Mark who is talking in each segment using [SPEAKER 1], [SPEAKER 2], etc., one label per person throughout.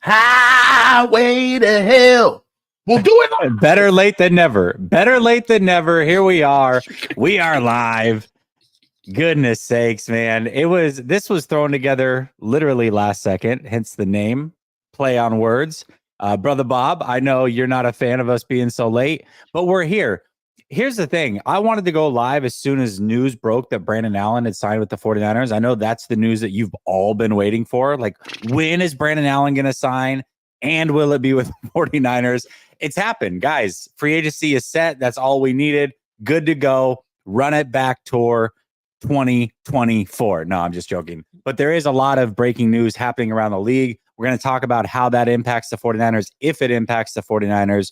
[SPEAKER 1] Highway to hell. We'll do it.
[SPEAKER 2] Better late than never. Better late than never. Here we are. We are live. Goodness sakes, man. This was thrown together literally last second, hence the name, play on words. Brother Bob, I know you're not a fan of us being so late, but we're here. Here's the thing. I wanted to go live as soon as news broke that Brandon Allen had signed with the 49ers. I know that's the news that you've all been waiting for. Like, when is Brandon Allen going to sign? And will it be with the 49ers? It's happened, guys. Free agency is set. That's all we needed. Good to go. Run it back tour 2024. No, I'm just joking. But there is a lot of breaking news happening around the league. We're going to talk about how that impacts the 49ers, if it impacts the 49ers.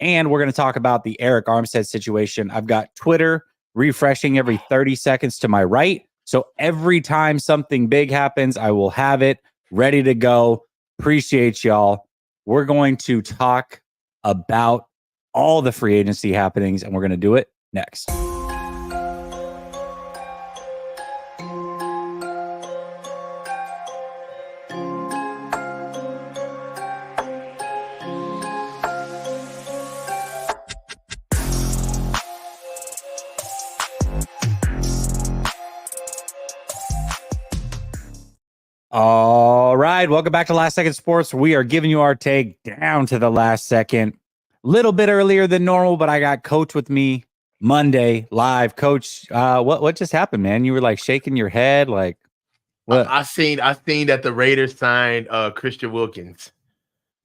[SPEAKER 2] And we're going to talk about the Eric Armstead situation. I've got Twitter refreshing every 30 seconds to my right. So every time something big happens, I will have it ready to go. Appreciate y'all. We're going to talk about all the free agency happenings, and we're going to do it next. All right, welcome back to Last Second Sports. We are giving you our take down to the last second. A little bit earlier than normal, but I got Coach with me Monday live. Coach, what just happened, man? You were like shaking your head, like what?
[SPEAKER 1] I seen that the Raiders signed Christian Wilkins.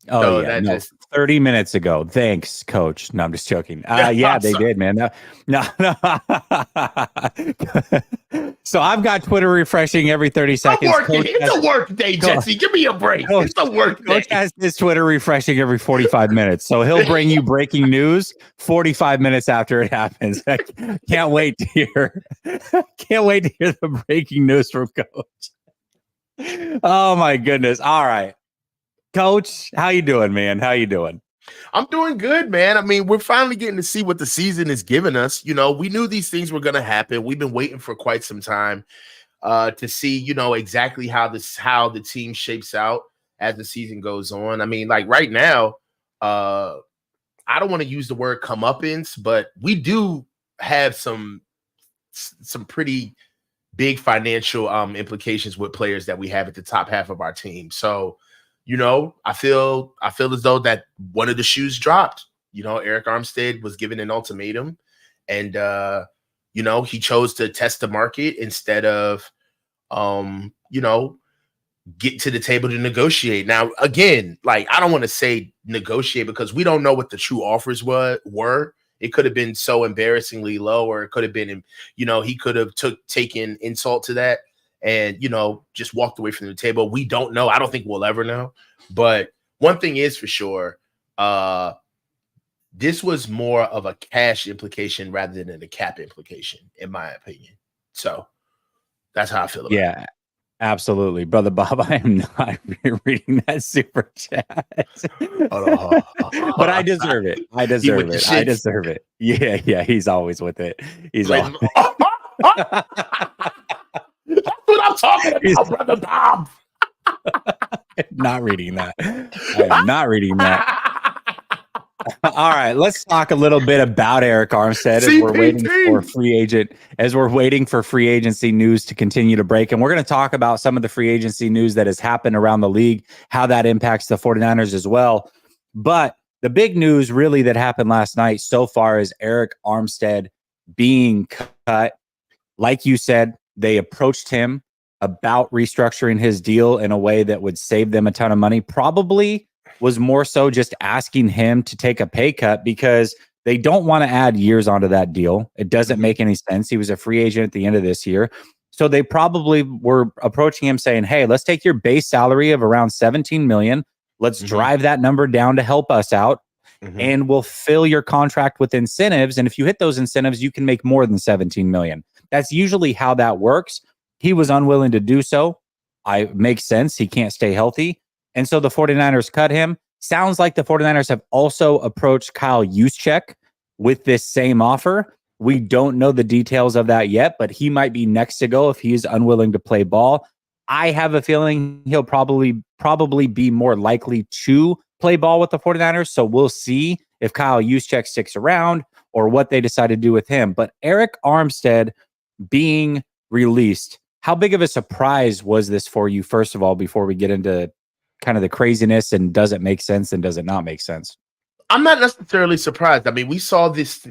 [SPEAKER 2] Oh, so yeah, no, 30 minutes ago. Thanks, Coach. No, I'm just joking. Yeah, they did, man. No. So I've got Twitter refreshing every 30 seconds.
[SPEAKER 1] It's a work day, Jesse. Give me a break. It's a work day.
[SPEAKER 2] Coach has his Twitter refreshing every 45 minutes. So he'll bring you breaking news 45 minutes after it happens. Can't wait to hear the breaking news from Coach. Oh, my goodness. All right. Coach, how you doing, man? How you doing?
[SPEAKER 1] I'm doing good, man. I mean, we're finally getting to see what the season is giving us. You know, we knew these things were going to happen. We've been waiting for quite some time to see, you know, exactly how the team shapes out as the season goes on. I mean, like right now, I don't want to use the word comeuppance, but we do have some pretty big financial implications with players that we have at the top half of our team. So, you know, I feel as though that one of the shoes dropped. You know, Eric Armstead was given an ultimatum, and you know, he chose to test the market instead of you know, get to the table to negotiate. Now, again, like, I don't want to say negotiate because we don't know what the true offers were. It could have been so embarrassingly low, or it could have been, you know, he could have taken insult to that and, you know, just walked away from the table. We don't know. I don't think we'll ever know. But one thing is for sure, this was more of a cash implication rather than a cap implication, in my opinion. So that's how I feel about it.
[SPEAKER 2] Yeah, absolutely. Brother Bob, I am not reading that super chat. But I deserve it. I deserve it. Yeah, he's always with it. He's always
[SPEAKER 1] That's what I'm talking about, Brother Bob.
[SPEAKER 2] Not reading that. I am not reading that. All right, let's talk a little bit about Eric Armstead as we're waiting for free agency news to continue to break. And we're going to talk about some of the free agency news that has happened around the league, how that impacts the 49ers as well. But the big news really that happened last night so far is Eric Armstead being cut. Like you said, they approached him about restructuring his deal in a way that would save them a ton of money. Probably was more so just asking him to take a pay cut because they don't want to add years onto that deal. It doesn't make any sense. He was a free agent at the end of this year. So they probably were approaching him saying, hey, let's take your base salary of around $17 million. Let's drive that number down to help us out. And we'll fill your contract with incentives. And if you hit those incentives, you can make more than $17 million. That's usually how that works. He was unwilling to do so. Makes sense. He can't stay healthy. And so the 49ers cut him. Sounds like the 49ers have also approached Kyle Juszczyk with this same offer. We don't know the details of that yet, but he might be next to go if he's unwilling to play ball. I have a feeling he'll probably be more likely to play ball with the 49ers. So we'll see if Kyle Juszczyk sticks around or what they decide to do with him. But Eric Armstead being released, how big of a surprise was this for you, first of all, before we get into kind of the craziness and does it make sense and does it not make sense?
[SPEAKER 1] I'm not necessarily surprised. I mean, we saw this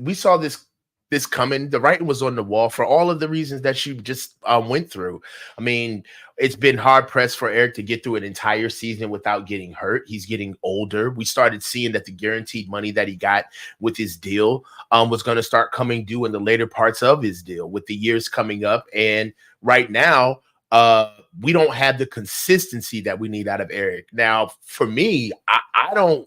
[SPEAKER 1] coming. The writing was on the wall for all of the reasons that you just went through. I mean, it's been hard pressed for Eric to get through an entire season without getting hurt. He's getting older. We started seeing that the guaranteed money that he got with his deal was going to start coming due in the later parts of his deal with the years coming up. And right now, we don't have the consistency that we need out of Eric. Now, for me, I don't.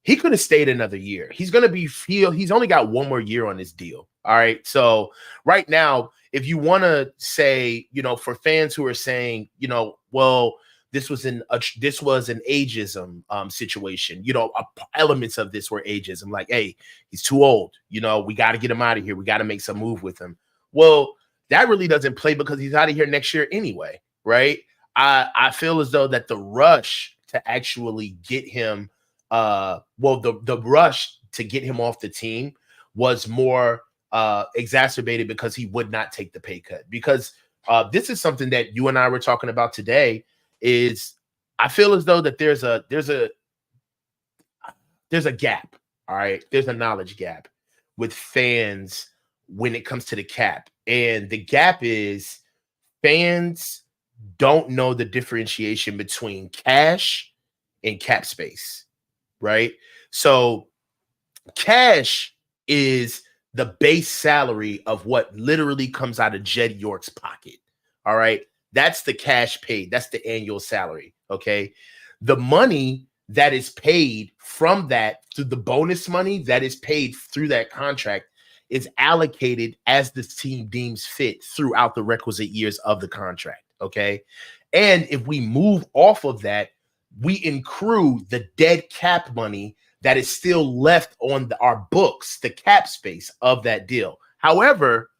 [SPEAKER 1] He could have stayed another year. He's going to be he's only got one more year on his deal. All right. So right now, if you want to say, for fans who are saying, well, this was an ageism situation, elements of this were ageism. Like, hey, he's too old. We got to get him out of here. We got to make some move with him. Well, that really doesn't play because he's out of here next year anyway. Right. I feel as though that the rush to actually get him the rush to get him off the team was more exacerbated because he would not take the pay cut. Because this is something that you and I were talking about today. Is I feel as though that there's a gap. All right, there's a knowledge gap with fans when it comes to the cap, and the gap is fans don't know the differentiation between cash and cap space. Right. So cash is the base salary of what literally comes out of Jed York's pocket. All right. That's the cash paid. That's the annual salary. Okay. The money that is paid from that through the bonus money that is paid through that contract is allocated as the team deems fit throughout the requisite years of the contract. Okay. And if we move off of that, we accrue the dead cap money that is still left on our books, the cap space of that deal. However,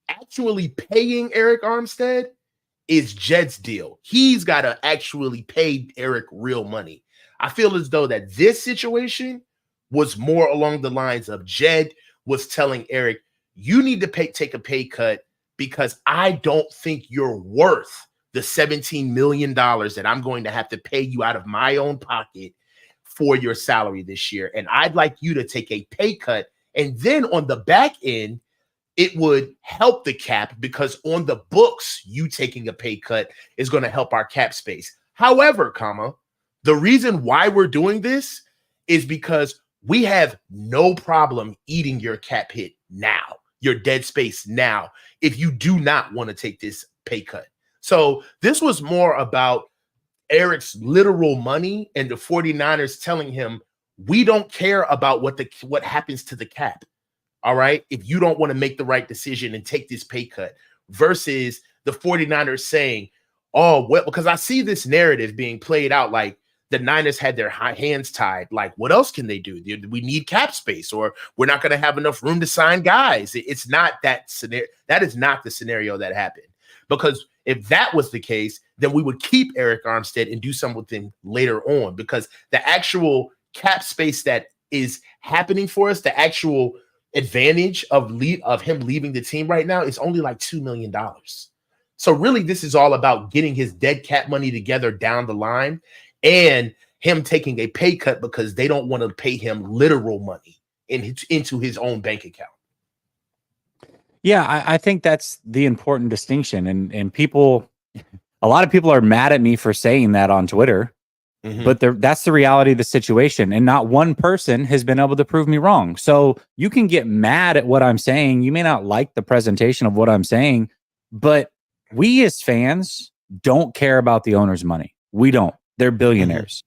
[SPEAKER 1] actually paying Eric Armstead is Jed's deal. He's got to actually pay Eric real money. I feel as though that this situation was more along the lines of Jed was telling Eric, you need to take a pay cut because I don't think you're worth the $17 million that I'm going to have to pay you out of my own pocket for your salary this year. And I'd like you to take a pay cut. And then on the back end, it would help the cap because on the books, you taking a pay cut is going to help our cap space. However, the reason why we're doing this is because we have no problem eating your cap hit now, your dead space now, if you do not want to take this pay cut. So this was more about Eric's literal money and the 49ers telling him, we don't care about what happens to the cap. All right. If you don't want to make the right decision and take this pay cut versus the 49ers saying, oh, well, because I see this narrative being played out like the Niners had their hands tied. Like, what else can they do? We need cap space or we're not going to have enough room to sign guys. It's not that scenario. That is not the scenario that happened. Because if that was the case, then we would keep Eric Armstead and do something later on because the actual cap space that is happening for us, the actual advantage of him leaving the team right now is only like $2 million. So really, this is all about getting his dead cap money together down the line and him taking a pay cut because they don't want to pay him literal money into his own bank account.
[SPEAKER 2] Yeah, I think that's the important distinction. And people, a lot of people are mad at me for saying that on Twitter, but that's the reality of the situation. And not one person has been able to prove me wrong. So you can get mad at what I'm saying. You may not like the presentation of what I'm saying, but we as fans don't care about the owner's money. We don't. They're billionaires.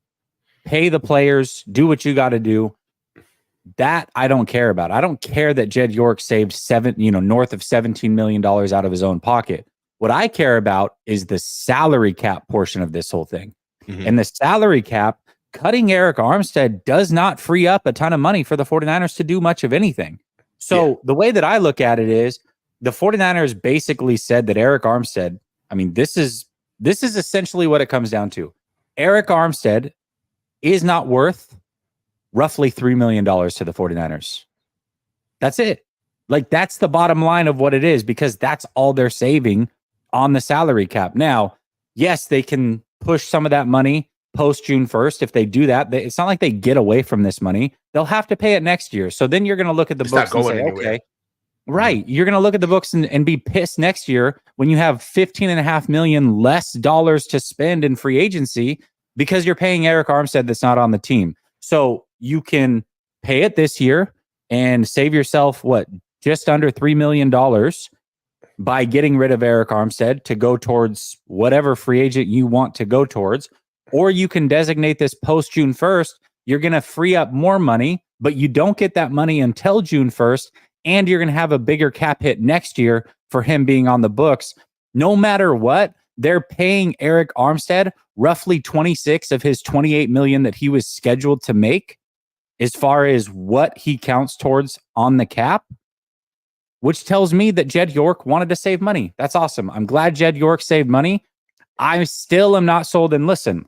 [SPEAKER 2] Pay the players, do what you got to do. That I don't care about. I don't care that Jed York saved north of $17 million out of his own pocket. What I care about is the salary cap portion of this whole thing. And the salary cap, cutting Eric Armstead does not free up a ton of money for the 49ers to do much of anything. So the way that I look at it is the 49ers basically said that Eric Armstead, I mean, this is This is essentially what it comes down to. Eric Armstead is not worth roughly $3 million to the 49ers. That's it. Like, that's the bottom line of what it is, because that's all they're saving on the salary cap. Now, yes, they can push some of that money post June 1st. If they do that, it's not like they get away from this money. They'll have to pay it next year. So then you're going to look at the books and say, anywhere. Okay, right. You're going to look at the books and be pissed next year when you have $15.5 million less dollars to spend in free agency because you're paying Eric Armstead that's not on the team. So you can pay it this year and save yourself, just under $3 million by getting rid of Eric Armstead to go towards whatever free agent you want to go towards. Or you can designate this post June 1st. You're going to free up more money, but you don't get that money until June 1st. And you're going to have a bigger cap hit next year for him being on the books. No matter what, they're paying Eric Armstead roughly 26 of his 28 million that he was scheduled to make as far as what he counts towards on the cap, which tells me that Jed York wanted to save money. That's awesome. I'm glad Jed York saved money. I still am not sold. And listen,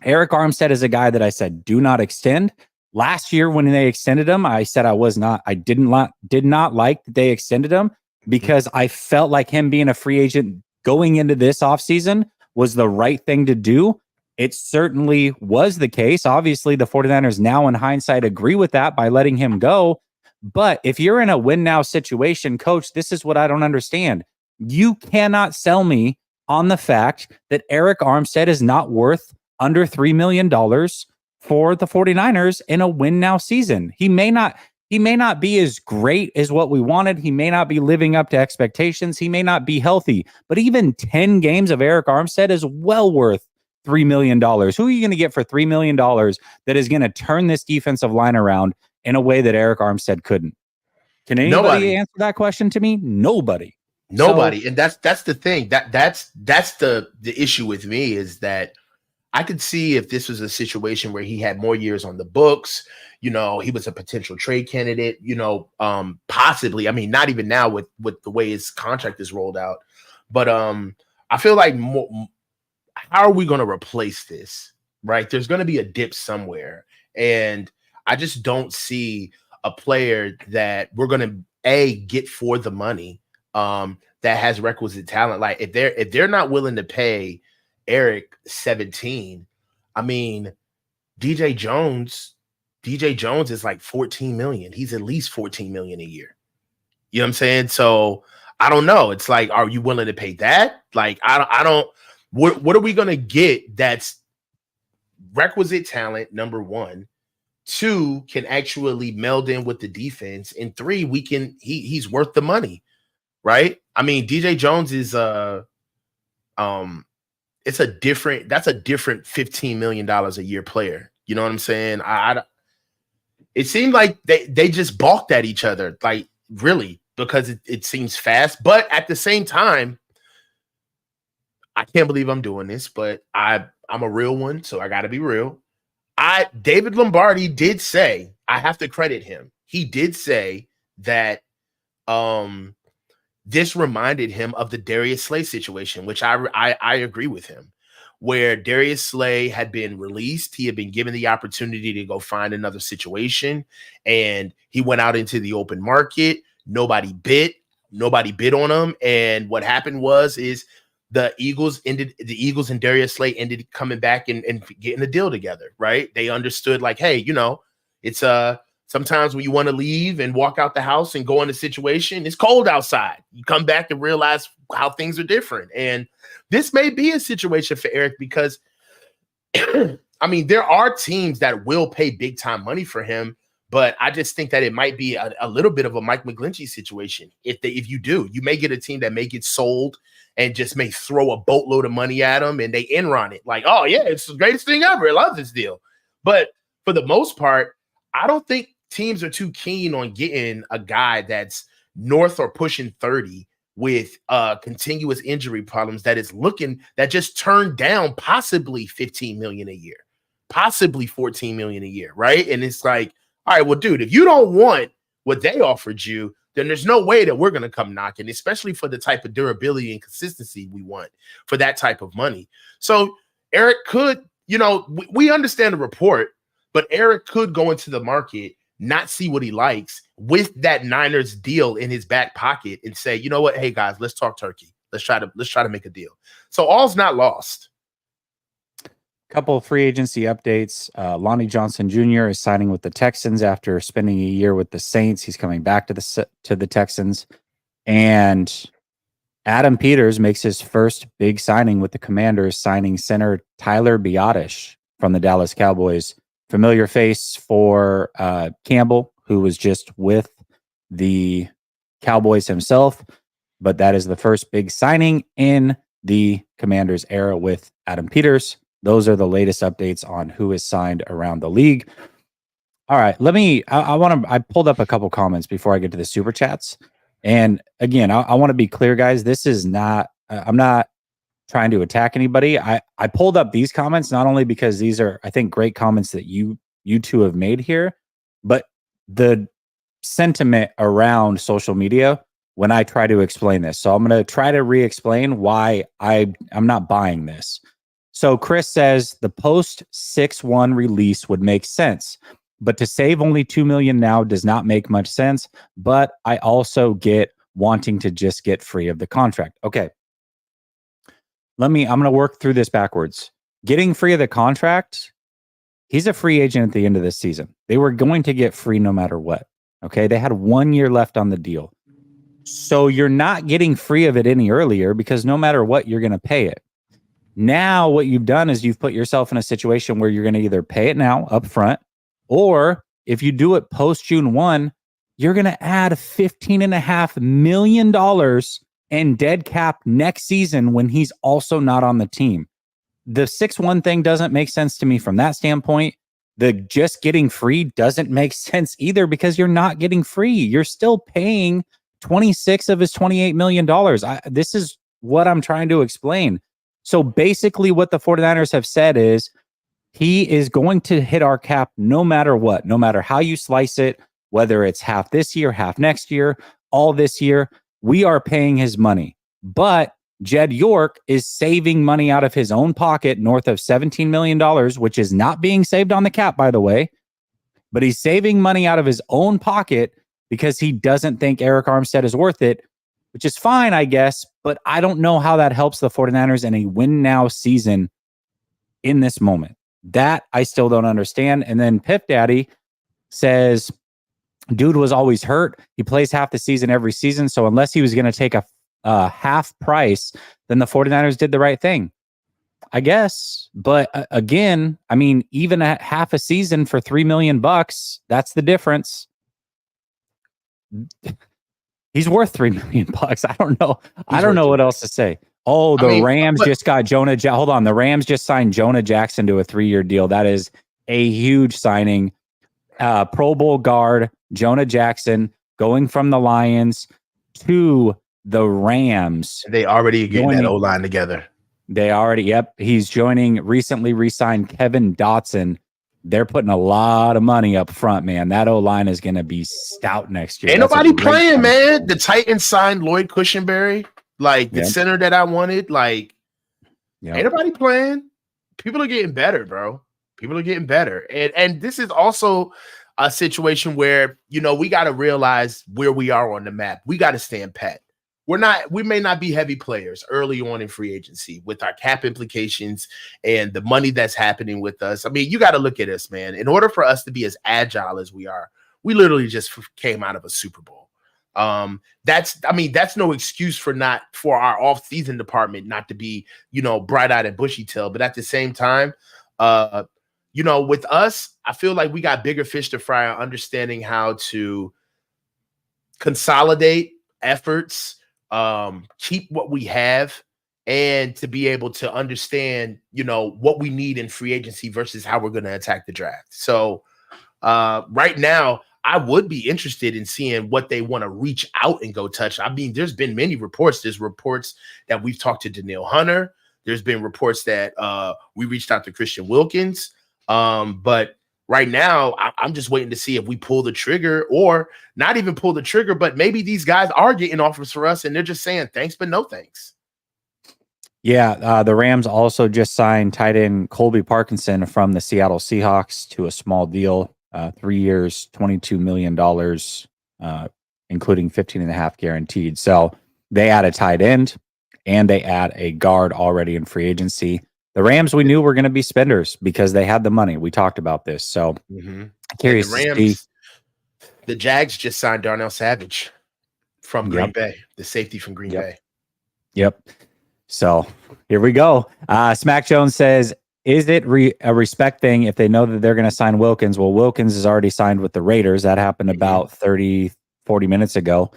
[SPEAKER 2] Eric Armstead is a guy that I said, do not extend. Last year when they extended him, I said I did not like that they extended him because I felt like him being a free agent going into this offseason was the right thing to do. It certainly was the case. Obviously, the 49ers now in hindsight agree with that by letting him go. But if you're in a win now situation, coach, this is what I don't understand. You cannot sell me on the fact that Eric Armstead is not worth under $3 million for the 49ers in a win now season. He may not be as great as what we wanted. He may not be living up to expectations. He may not be healthy, but even 10 games of Eric Armstead is well worth $3 million. Who are you going to get for $3 million that is going to turn this defensive line around in a way that Eric Armstead couldn't? Can anybody answer that question to me? Nobody.
[SPEAKER 1] And that's the thing. That's the issue with me is that I could see if this was a situation where he had more years on the books, he was a potential trade candidate, possibly. I mean, not even now with the way his contract is rolled out, but I feel like how are we going to replace this? Right? There's going to be a dip somewhere, and I just don't see a player that we're going to get for the money that has requisite talent. Like if they're not willing to pay Eric 17, I mean, DJ Jones is like 14 million. He's at least 14 million a year. You know what I'm saying? So I don't know. It's like, are you willing to pay that? Like, I don't, what are we going to get that's requisite talent, number one? Two, can actually meld in with the defense. And three, he's worth the money, right? I mean, DJ Jones is that's a different $15 million a year player. You know what I'm saying? It seemed like they just balked at each other, like really, because it seems fast. But at the same time, I can't believe I'm doing this, but I'm a real one, so I got to be real. David Lombardi did say, I have to credit him. He did say that this reminded him of the Darius Slay situation, which I agree with him, where Darius Slay had been released. He had been given the opportunity to go find another situation, and he went out into the open market. Nobody bid on him. And what happened is the Eagles and Darius Slay ended coming back and getting a deal together, right? They understood like, hey, it's sometimes when you want to leave and walk out the house and go in a situation, it's cold outside. You come back and realize how things are different. And this may be a situation for Eric because, I mean, there are teams that will pay big time money for him, but I just think that it might be a little bit of a Mike McGlinchey situation. If you may get a team that may get sold and just may throw a boatload of money at him and they in run it like, oh yeah, it's the greatest thing ever. I love this deal. But for the most part, I don't think teams are too keen on getting a guy that's north or pushing 30 with continuous injury problems that just turned down possibly 15 million a year, possibly 14 million a year, right? And it's like, all right, well, dude, if you don't want what they offered you, then there's no way that we're going to come knocking, especially for the type of durability and consistency we want for that type of money. So Eric could, we understand the report, but Eric could go into the market, not see what he likes with that Niners deal in his back pocket and say, you know what? Hey guys, let's talk turkey. Let's try to make a deal. So all's not lost.
[SPEAKER 2] Couple of free agency updates. Lonnie Johnson Jr. is signing with the Texans after spending a year with the Saints. He's coming back to the Texans. And Adam Peters makes his first big signing with the Commanders, signing center Tyler Biadasz from the Dallas Cowboys. Familiar face for Campbell, who was just with the Cowboys himself. But that is the first big signing in the Commanders era with Adam Peters. Those are the latest updates on who is signed around the league. All right, I pulled up a couple comments before I get to the super chats. And again, I want to be clear, guys. This is not, I'm not trying to attack anybody. I pulled up these comments not only because these are, I think, great comments that you two have made here, but the sentiment around social media when I try to explain this. So I'm going to try to re-explain why I'm not buying this. So Chris says the post 6-1 release would make sense, but to save only $2 million now does not make much sense. But I also get wanting to just get free of the contract. Okay. I'm going to work through this backwards. Getting free of the contract, he's a free agent at the end of this season. They were going to get free no matter what. Okay. They had 1 year left on the deal. So you're not getting free of it any earlier because no matter what, you're going to pay it. Now, what you've done is you've put yourself in a situation where you're going to either pay it now up front, or if you do it post June 1, you're going to add $15.5 million in dead cap next season when he's also not on the team. The 6-1 thing doesn't make sense to me from that standpoint. The just getting free doesn't make sense either because you're not getting free. You're still paying 26 of his $28 million. This is what I'm trying to explain. So basically what the 49ers have said is he is going to hit our cap no matter what, no matter how you slice it, whether it's half this year, half next year, all this year, we are paying his money. But Jed York is saving money out of his own pocket north of $17 million, which is not being saved on the cap, by the way. But he's saving money out of his own pocket because he doesn't think Eric Armstead is worth it, which is fine, I guess, but I don't know how that helps the 49ers in a win now season in this moment. That I still don't understand. And then Pip Daddy says, dude was always hurt. He plays half the season every season. So unless he was going to take a half price, then the 49ers did the right thing, I guess. But again, I mean, even at half a season for $3 million, that's the difference. He's worth $3 million. I don't know. I don't know what else to say. Oh, the Rams just got hold on. The Rams just signed Jonah Jackson to a 3-year deal. That is a huge signing. Pro Bowl guard Jonah Jackson going from the Lions to the Rams.
[SPEAKER 1] They already getting that O-line together.
[SPEAKER 2] They already, yep. He's joining recently re-signed Kevin Dotson. They're putting a lot of money up front, man. That O-line is going to be stout next year.
[SPEAKER 1] Ain't nobody playing, man. The Titans signed Lloyd Cushenberry, like the center that I wanted. Like, ain't nobody playing. People are getting better, bro. People are getting better. And this is also a situation where, we got to realize where we are on the map. We got to stand pat. We may not be heavy players early on in free agency with our cap implications and the money that's happening with us. I mean, you got to look at us, man. In order for us to be as agile as we are, we literally just came out of a Super Bowl. That's no excuse for our off-season department not to be, bright-eyed and bushy-tailed. But at the same time, with us, I feel like we got bigger fish to fry on understanding how to consolidate efforts, keep what we have, and to be able to understand, what we need in free agency versus how we're going to attack the draft. So right now, I would be interested in seeing what they want to reach out and go touch. I mean, there's been many reports. There's reports that we've talked to Danielle Hunter. There's been reports that we reached out to Christian Wilkins. But right now, I'm just waiting to see if we pull the trigger, or not even pull the trigger, but maybe these guys are getting offers for us and they're just saying thanks, but no thanks.
[SPEAKER 2] Yeah, the Rams also just signed tight end Colby Parkinson from the Seattle Seahawks to a small deal, 3 years, $22 million, including 15.5 guaranteed. So they add a tight end and they add a guard already in free agency. The Rams, we knew were going to be spenders because they had the money. We talked about this. So curious
[SPEAKER 1] the
[SPEAKER 2] to see.
[SPEAKER 1] The Jags just signed Darnell Savage from Green
[SPEAKER 2] Yep.
[SPEAKER 1] Bay, the safety from Green Bay.
[SPEAKER 2] Yep. So here we go. Smack Jones says, is it a respect thing if they know that they're going to sign Wilkins? Well, Wilkins is already signed with the Raiders. That happened about 30, 40 minutes ago.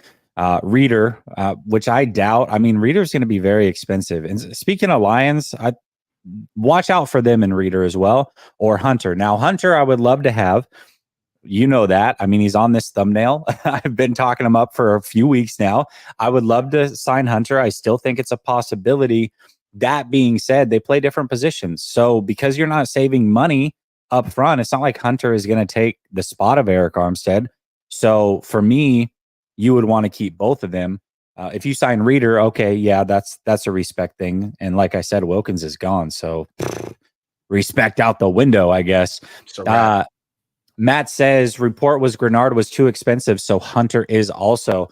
[SPEAKER 2] Reader, which I doubt. I mean, Reader's going to be very expensive. And speaking of Lions, I watch out for them in Reader as well, or Hunter. Now, Hunter, I would love to have. You know that. I mean, he's on this thumbnail. I've been talking him up for a few weeks now. I would love to sign Hunter. I still think it's a possibility. That being said, they play different positions. So because you're not saving money up front, it's not like Hunter is going to take the spot of Eric Armstead. So for me, you would want to keep both of them. If you sign Reader, okay, yeah, that's a respect thing. And like I said, Wilkins is gone. So respect out the window, I guess. Matt says report was Grenard was too expensive, so Hunter is also.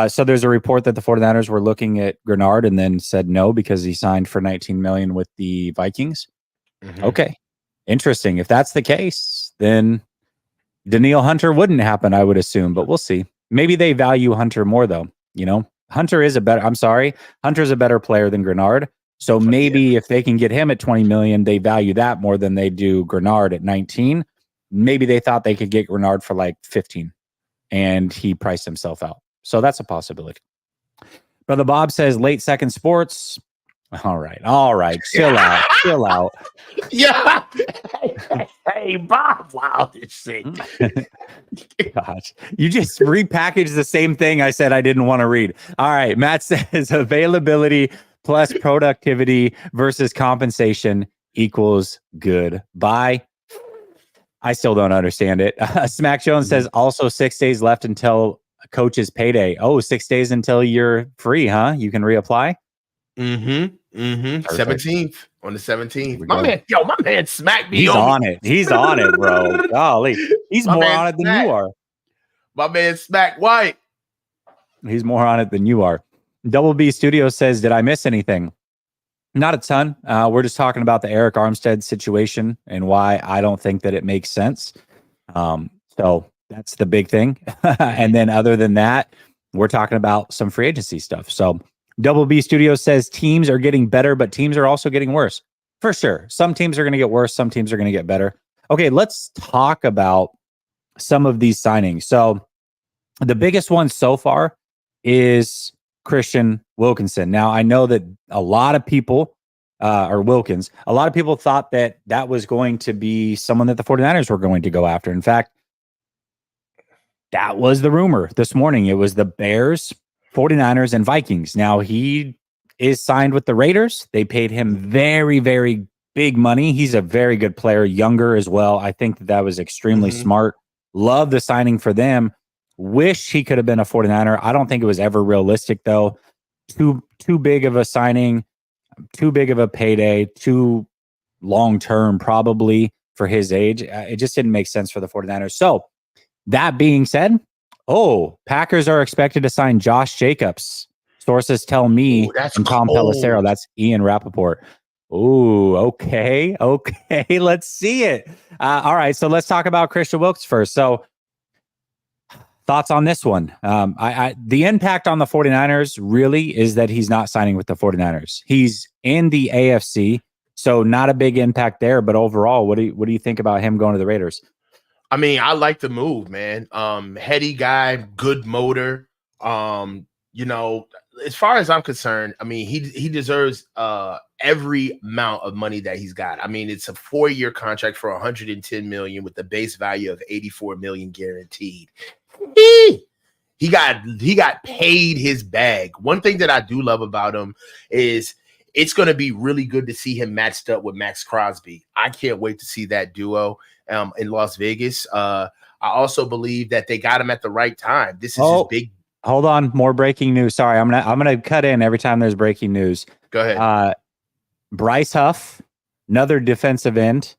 [SPEAKER 2] So there's a report that the 49ers were looking at Grenard and then said no because he signed for $19 million with the Vikings. Okay, interesting. If that's the case, then Danielle Hunter wouldn't happen, I would assume, but we'll see. Maybe they value Hunter more though. You know, Hunter's a better player than Grenard. So maybe if they can get him at $20 million, they value that more than they do Grenard at 19. Maybe they thought they could get Grenard for like 15 and he priced himself out. So that's a possibility. Brother Bob says late second sports. All right. Chill out.
[SPEAKER 1] Yeah. Hey, Bob. Wow, this thing.
[SPEAKER 2] Gosh, you just repackaged the same thing I said I didn't want to read. All right. Matt says availability plus productivity versus compensation equals good. Bye. I still don't understand it. Smack Jones says also 6 days left until coach's payday. Oh, 6 days until you're free, huh? You can reapply?
[SPEAKER 1] 17th. On the 17th. My man smacked me.
[SPEAKER 2] He's on it. He's on it, bro. Golly. He's more on it than you are.
[SPEAKER 1] My man Smack White.
[SPEAKER 2] He's more on it than you are. Double B Studios says, did I miss anything? Not a ton. We're just talking about the Eric Armstead situation and why I don't think that it makes sense. So that's the big thing. And then other than that, we're talking about some free agency stuff. So Double B Studio says teams are getting better, but teams are also getting worse. For sure. Some teams are going to get worse. Some teams are going to get better. Okay, let's talk about some of these signings. So the biggest one so far is Christian Wilkinson. Now, I know that a lot of people, a lot of people thought that that was going to be someone that the 49ers were going to go after. In fact, that was the rumor this morning. It was the Bears, 49ers, and Vikings. Now, he is signed with the Raiders. They paid him very, very big money. He's a very good player, younger as well. I think that was extremely smart. Love the signing for them. Wish he could have been a 49er. I don't think it was ever realistic, though. Too big of a signing, too big of a payday, too long-term probably for his age. It just didn't make sense for the 49ers. So that being said, Packers are expected to sign Josh Jacobs. Sources tell me and Tom Pelissero. That's Ian Rappaport. Ooh, okay. Let's see it. All right, so let's talk about Christian Wilkes first. So thoughts on this one? The impact on the 49ers really is that he's not signing with the 49ers. He's in the AFC, so not a big impact there. But overall, what do you think about him going to the Raiders?
[SPEAKER 1] I mean, I like the move, man. Heady guy, good motor. You know, as far as I'm concerned, I mean, he deserves every amount of money that he's got. I mean, it's a 4-year contract for $110 million with the base value of $84 million guaranteed. He got paid his bag. One thing that I do love about him is it's going to be really good to see him matched up with Max Crosby. I can't wait to see that duo. in Las Vegas. I also believe that they got him at the right time. This is his big.
[SPEAKER 2] Hold on, more breaking news. Sorry, I'm gonna cut in every time there's breaking news.
[SPEAKER 1] Go ahead.
[SPEAKER 2] Bryce Huff, another defensive end,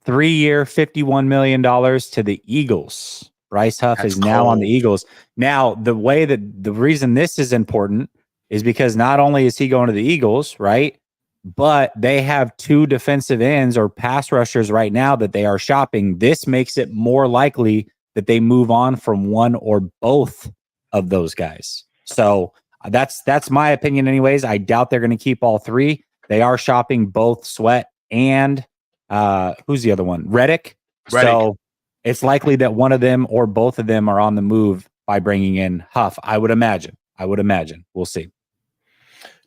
[SPEAKER 2] 3-year, $51 million to the Eagles. Bryce Huff is now on the Eagles. Now, the reason this is important is because not only is he going to the Eagles, right? But they have 2 defensive ends or pass rushers right now that they are shopping. This makes it more likely that they move on from one or both of those guys. So that's my opinion anyways. I doubt they're going to keep all 3. They are shopping both Sweat and who's the other one? Reddick. So it's likely that one of them or both of them are on the move by bringing in Huff. I would imagine. We'll see.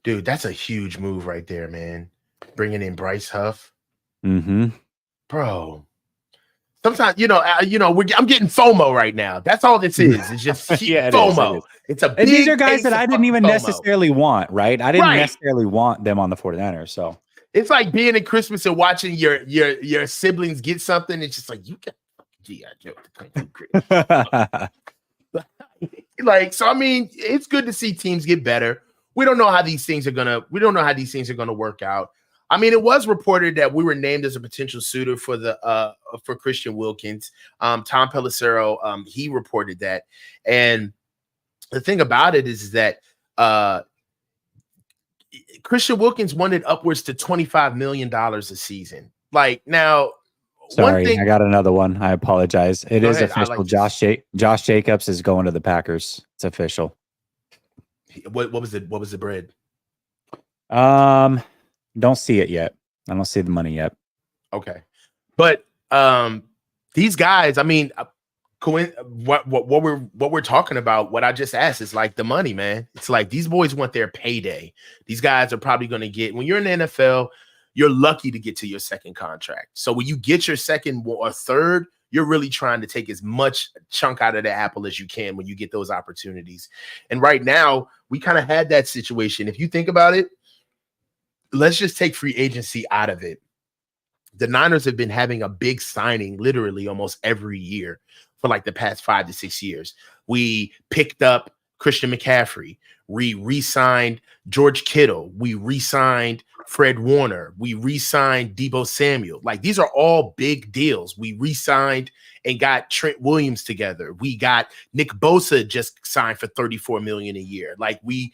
[SPEAKER 1] Dude, that's a huge move right there, man. Bringing in Bryce Huff.
[SPEAKER 2] Mm-hmm.
[SPEAKER 1] Bro. Sometimes, I'm getting FOMO right now. That's all this is. It's just FOMO. It's a big
[SPEAKER 2] and these are guys that I didn't even
[SPEAKER 1] FOMO.
[SPEAKER 2] Necessarily want, right? I didn't necessarily want them on the 49ers. So
[SPEAKER 1] it's like being at Christmas and watching your siblings get something. It's just like, you got G.I. Joe to come through. Like, so I mean, it's good to see teams get better. We don't know how these things are gonna work out. I mean, it was reported that we were named as a potential suitor for Christian Wilkins. Tom Pelissero, he reported that. And the thing about it is that Christian Wilkins wanted upwards to $25 million a season. Like, now,
[SPEAKER 2] sorry, I got another one. I apologize. It is official. Josh Jacobs is going to the Packers. It's official.
[SPEAKER 1] What was the bread?
[SPEAKER 2] Don't see it yet. I don't see the money yet.
[SPEAKER 1] Okay. But these guys, I mean, what we're talking about, what I just asked is like the money, man. It's like these boys want their payday. These guys are probably going to get, when you're in the NFL, you're lucky to get to your second contract. So when you get your second or third, you're really trying to take as much chunk out of the apple as you can when you get those opportunities. And right now, we kind of had that situation. If you think about it, let's just take free agency out of it. The Niners have been having a big signing literally almost every year for like the past 5 to 6 years. We picked up Christian McCaffrey. We re-signed George Kittle. We re-signed Fred Warner. We re-signed Deebo Samuel. Like, these are all big deals. We re-signed and got Trent Williams together. We got Nick Bosa just signed for $34 million a year. Like, we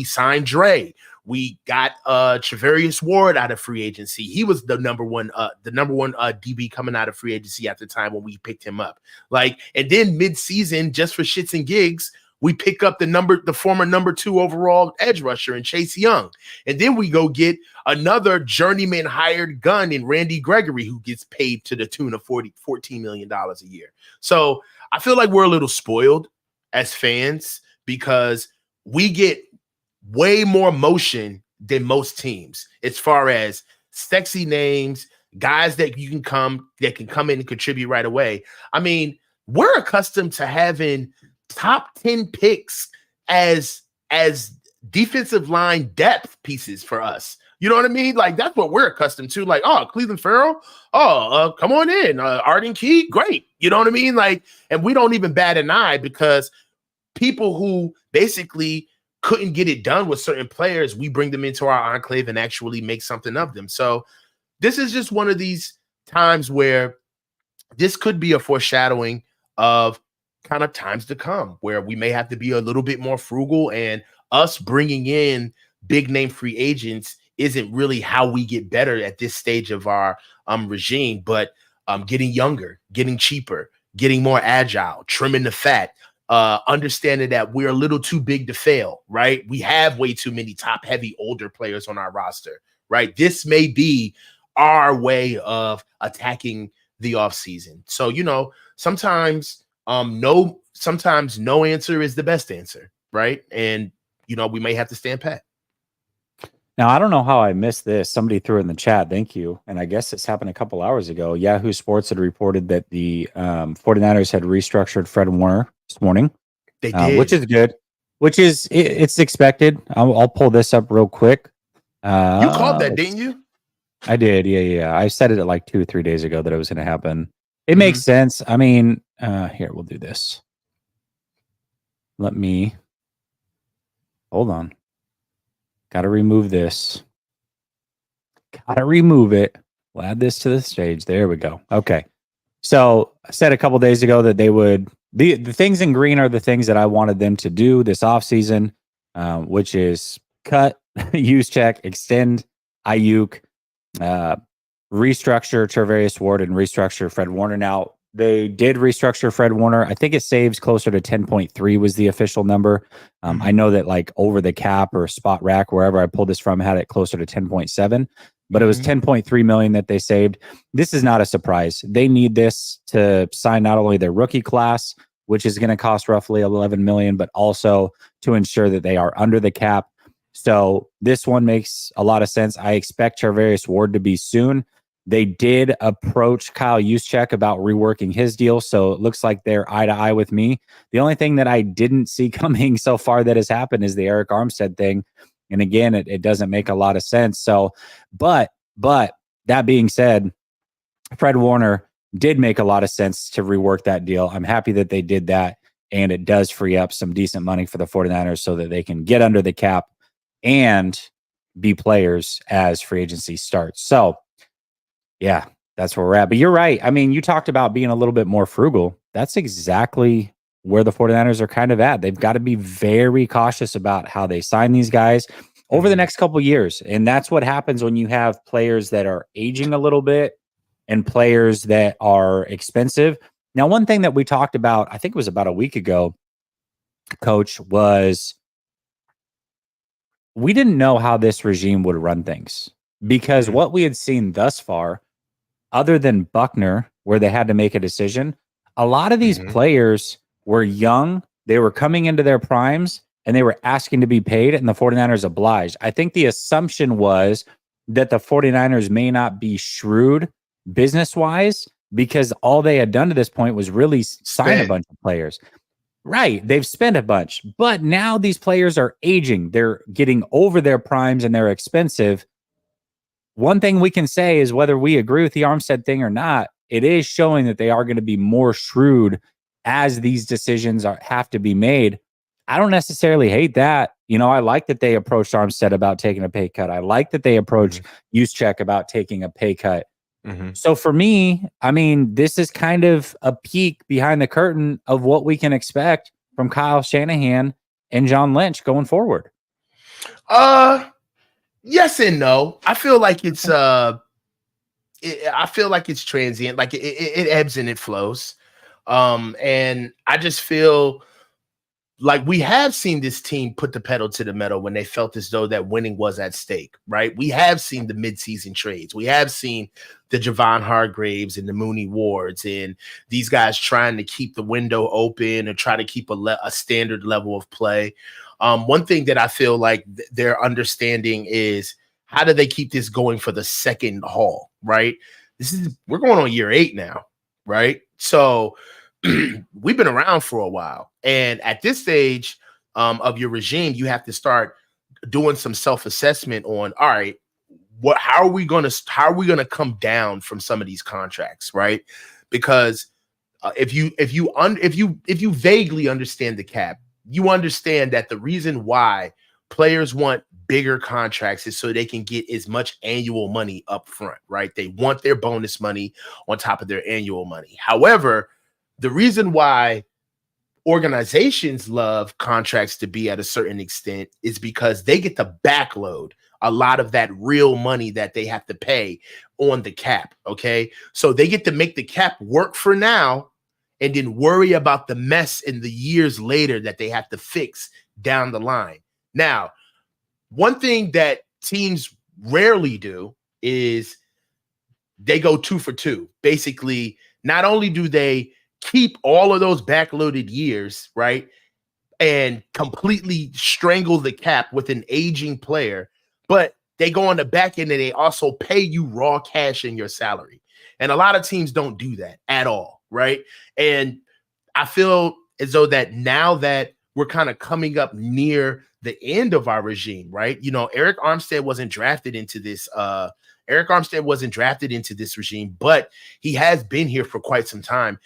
[SPEAKER 1] signed Dre. We got Travarius Ward out of free agency. He was the number one DB coming out of free agency at the time when we picked him up. Like, and then mid-season, just for shits and gigs, we pick up the former number 2 overall edge rusher in Chase Young. And then we go get another journeyman hired gun in Randy Gregory, who gets paid to the tune of $14 million a year. So I feel like we're a little spoiled as fans because we get way more motion than most teams as far as sexy names, guys that can come in and contribute right away. I mean, we're accustomed to having top 10 picks as defensive line depth pieces for us. You know what I mean? Like, that's what we're accustomed to. Like, oh, Cleveland Farrell, come on in. Arden Key, great. You know what I mean? Like, and we don't even bat an eye because people who basically couldn't get it done with certain players, we bring them into our enclave and actually make something of them. So this is just one of these times where this could be a foreshadowing of kind of times to come where we may have to be a little bit more frugal, and us bringing in big name free agents isn't really how we get better at this stage of our regime, but getting younger, getting cheaper, getting more agile, trimming the fat, understanding that we're a little too big to fail, right? We have way too many top heavy older players on our roster, right? This may be our way of attacking the offseason. So, sometimes no answer is the best answer, right? And we may have to stand pat.
[SPEAKER 2] Now, I don't know how I missed this. Somebody threw it in the chat. Thank you. And I guess this happened a couple hours ago. Yahoo Sports had reported that the 49ers had restructured Fred Warner this morning.
[SPEAKER 1] They did.
[SPEAKER 2] Which is good. It's expected. I'll pull this up real quick.
[SPEAKER 1] You called that, didn't you?
[SPEAKER 2] I did. Yeah. I said it like 2 or 3 days ago that it was going to happen. It makes
[SPEAKER 1] Mhm.
[SPEAKER 2] sense. I mean, here, we'll do this. Let me hold on. Got to remove this. Got to remove it. We'll add this to the stage. There we go. Okay. So I said a couple days ago that they would the things in green are the things that I wanted them to do this offseason, which is cut, use check, extend Ayuk, uh, restructure Travarius Ward, and restructure Fred Warner. Now they did restructure Fred Warner. I think it saves closer to 10.3 was the official number. I know that like over the cap or spot rack, wherever I pulled this from, had it closer to 10.7, but it was 10.3 million that they saved. This is not a surprise. They need this to sign not only their rookie class, which is going to cost roughly 11 million, but also to ensure that they are under the cap. So this one makes a lot of sense. I expect Charvarius Ward to be soon. They did approach Kyle Juszczyk about reworking his deal, so it looks like they're eye to eye with me. The only thing that I didn't see coming so far that has happened is the Eric Armstead thing. And again, it doesn't make a lot of sense. So, but that being said, Fred Warner did make a lot of sense to rework that deal. I'm happy that they did that, and it does free up some decent money for the 49ers so that they can get under the cap and be players as free agency starts. So, yeah, that's where we're at. But you're right. I mean, you talked about being a little bit more frugal. That's exactly where the 49ers are kind of at. They've got to be very cautious about how they sign these guys over the next couple of years. And that's what happens when you have players that are aging a little bit and players that are expensive. Now, one thing that we talked about, I think it was about a week ago, Coach, was we didn't know how this regime would run things because what we had seen thus far, other than Buckner, where they had to make a decision, a lot of these players were young. They were coming into their primes and they were asking to be paid, and the 49ers obliged. I think the assumption was that the 49ers may not be shrewd business-wise because all they had done to this point was really sign a bunch of players. Right. They've spent a bunch, but now these players are aging. They're getting over their primes and they're expensive. One thing we can say is whether we agree with the Armstead thing or not, it is showing that they are going to be more shrewd as these decisions have to be made. I don't necessarily hate that. You know, I like that they approached Armstead about taking a pay cut. I like that they approached Juszczyk about taking a pay cut. So for me, I mean, this is kind of a peek behind the curtain of what we can expect from Kyle Shanahan and John Lynch going forward.
[SPEAKER 1] Yes and no. I feel like it's I feel like it's transient. Like it ebbs and it flows. And I just feel like we have seen this team put the pedal to the metal when they felt as though that winning was at stake, right? We have seen the midseason trades. We have seen the Javon Hargraves and the Mooney Wards and these guys trying to keep the window open and try to keep a standard level of play. One thing that I feel like their understanding is how do they keep this going for the second haul, right? We're going on year 8 now, right? So we've been around for a while. And at this stage of your regime, you have to start doing some self-assessment on, all right, how are we going to come down from some of these contracts, right? Because if you vaguely understand the cap, you understand that the reason why players want bigger contracts is so they can get as much annual money up front, right? They want their bonus money on top of their annual money. However, the reason why organizations love contracts to be at a certain extent is because they get to backload a lot of that real money that they have to pay on the cap. Okay. So they get to make the cap work for now and then worry about the mess in the years later that they have to fix down the line. Now, one thing that teams rarely do is they go 2 for 2. Basically, not only do they keep all of those backloaded years, right, and completely strangle the cap with an aging player, but they go on the back end and they also pay you raw cash in your salary. And a lot of teams don't do that at all, right? And I feel as though that now that we're kind of coming up near the end of our regime, right? You know, Eric Armstead wasn't drafted into this Eric Armstead wasn't drafted into this regime, but he has been here for quite some time.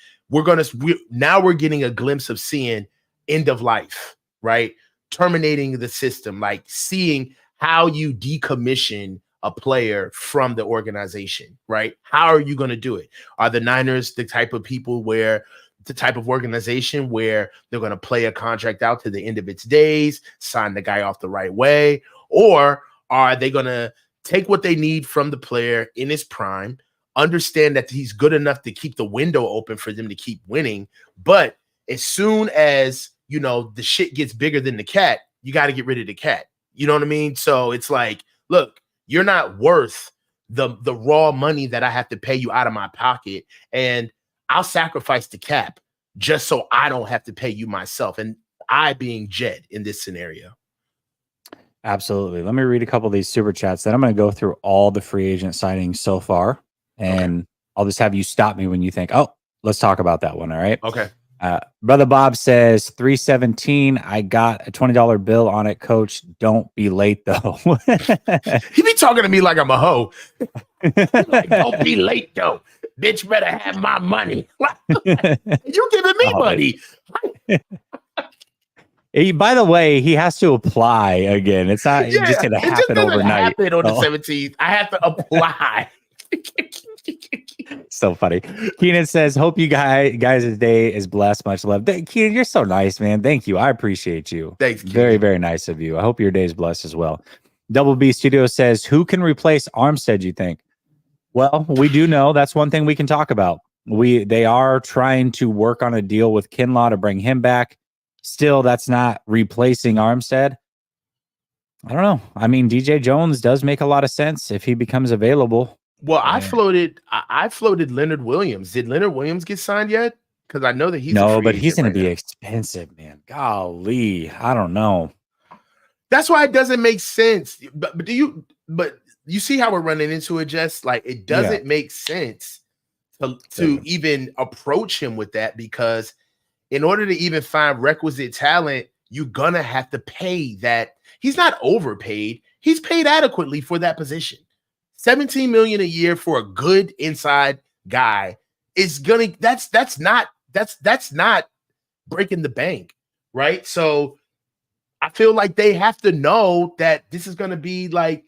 [SPEAKER 1] Now we're getting a glimpse of seeing end of life, right? Terminating the system, like seeing how you decommission a player from the organization, right? How are you going to do it? Are the Niners the type of organization where they're going to play a contract out to the end of its days, sign the guy off the right way? Or are they going to take what they need from the player in his prime, understand that he's good enough to keep the window open for them to keep winning, but as soon as, the shit gets bigger than the cat, you got to get rid of the cat. You know what I mean? So it's like, look, you're not worth the raw money that I have to pay you out of my pocket, and I'll sacrifice the cap just so I don't have to pay you myself. And I being Jed in this scenario.
[SPEAKER 2] Absolutely. Let me read a couple of these super chats. Then I'm going to go through all the free agent signings so far, and I'll just have you stop me when you think, oh, let's talk about that one. All right.
[SPEAKER 1] Okay.
[SPEAKER 2] Brother Bob says 317. I got a $20 bill on it. Coach, don't be late though.
[SPEAKER 1] He be talking to me like I'm a hoe. Like, don't be late though. Bitch better have my money. You giving me money.
[SPEAKER 2] By the way, he has to apply again. It's not just going to happen overnight.
[SPEAKER 1] Happen on the 17th. I have to apply.
[SPEAKER 2] So funny. Keenan says, hope you guys' day is blessed. Much love. Keenan, you're so nice, man. Thank you. I appreciate you.
[SPEAKER 1] Thanks, Keenan.
[SPEAKER 2] Very, very nice of you. I hope your day is blessed as well. Double B Studio says, who can replace Armstead, you think? Well, we do know that's one thing we can talk about. They are trying to work on a deal with Kinlaw to bring him back. Still, that's not replacing Armstead. I don't know. I mean, DJ Jones does make a lot of sense if he becomes available.
[SPEAKER 1] Well, I floated Leonard Williams. Did Leonard Williams get signed yet? Because I know that he's
[SPEAKER 2] but he's going to be expensive, man. Golly, I don't know.
[SPEAKER 1] That's why it doesn't make sense. But you see how we're running into it, Jess? Like, it doesn't make sense to even approach him with that, because in order to even find requisite talent, you're gonna have to pay that. He's not overpaid. He's paid adequately for that position. $17 million a year for a good inside guy is gonna. That's not breaking the bank, right? So I feel like they have to know that this is gonna be like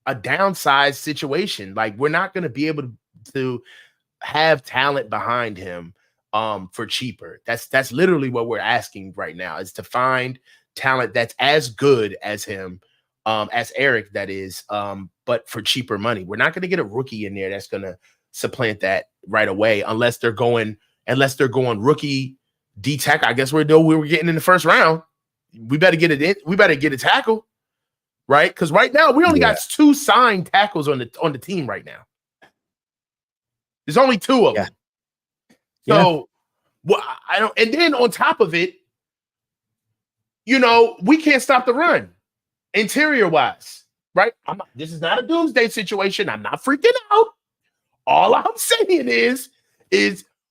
[SPEAKER 1] a downsized situation. Like, we're not gonna be able to have talent behind him for cheaper. That's literally what we're asking right now, is to find talent that's as good as him, as Eric, that is, but for cheaper money. We're not going to get a rookie in there that's going to supplant that right away, unless they're going rookie D tackle. I guess we were getting in the first round. We better get it in. We better get a tackle, right? Because right now we only got 2 signed tackles on the team right now. There's only 2 of them. So, well, I don't. And then on top of it, we can't stop the run, interior wise, right? This is not a doomsday situation. I'm not freaking out. All I'm saying is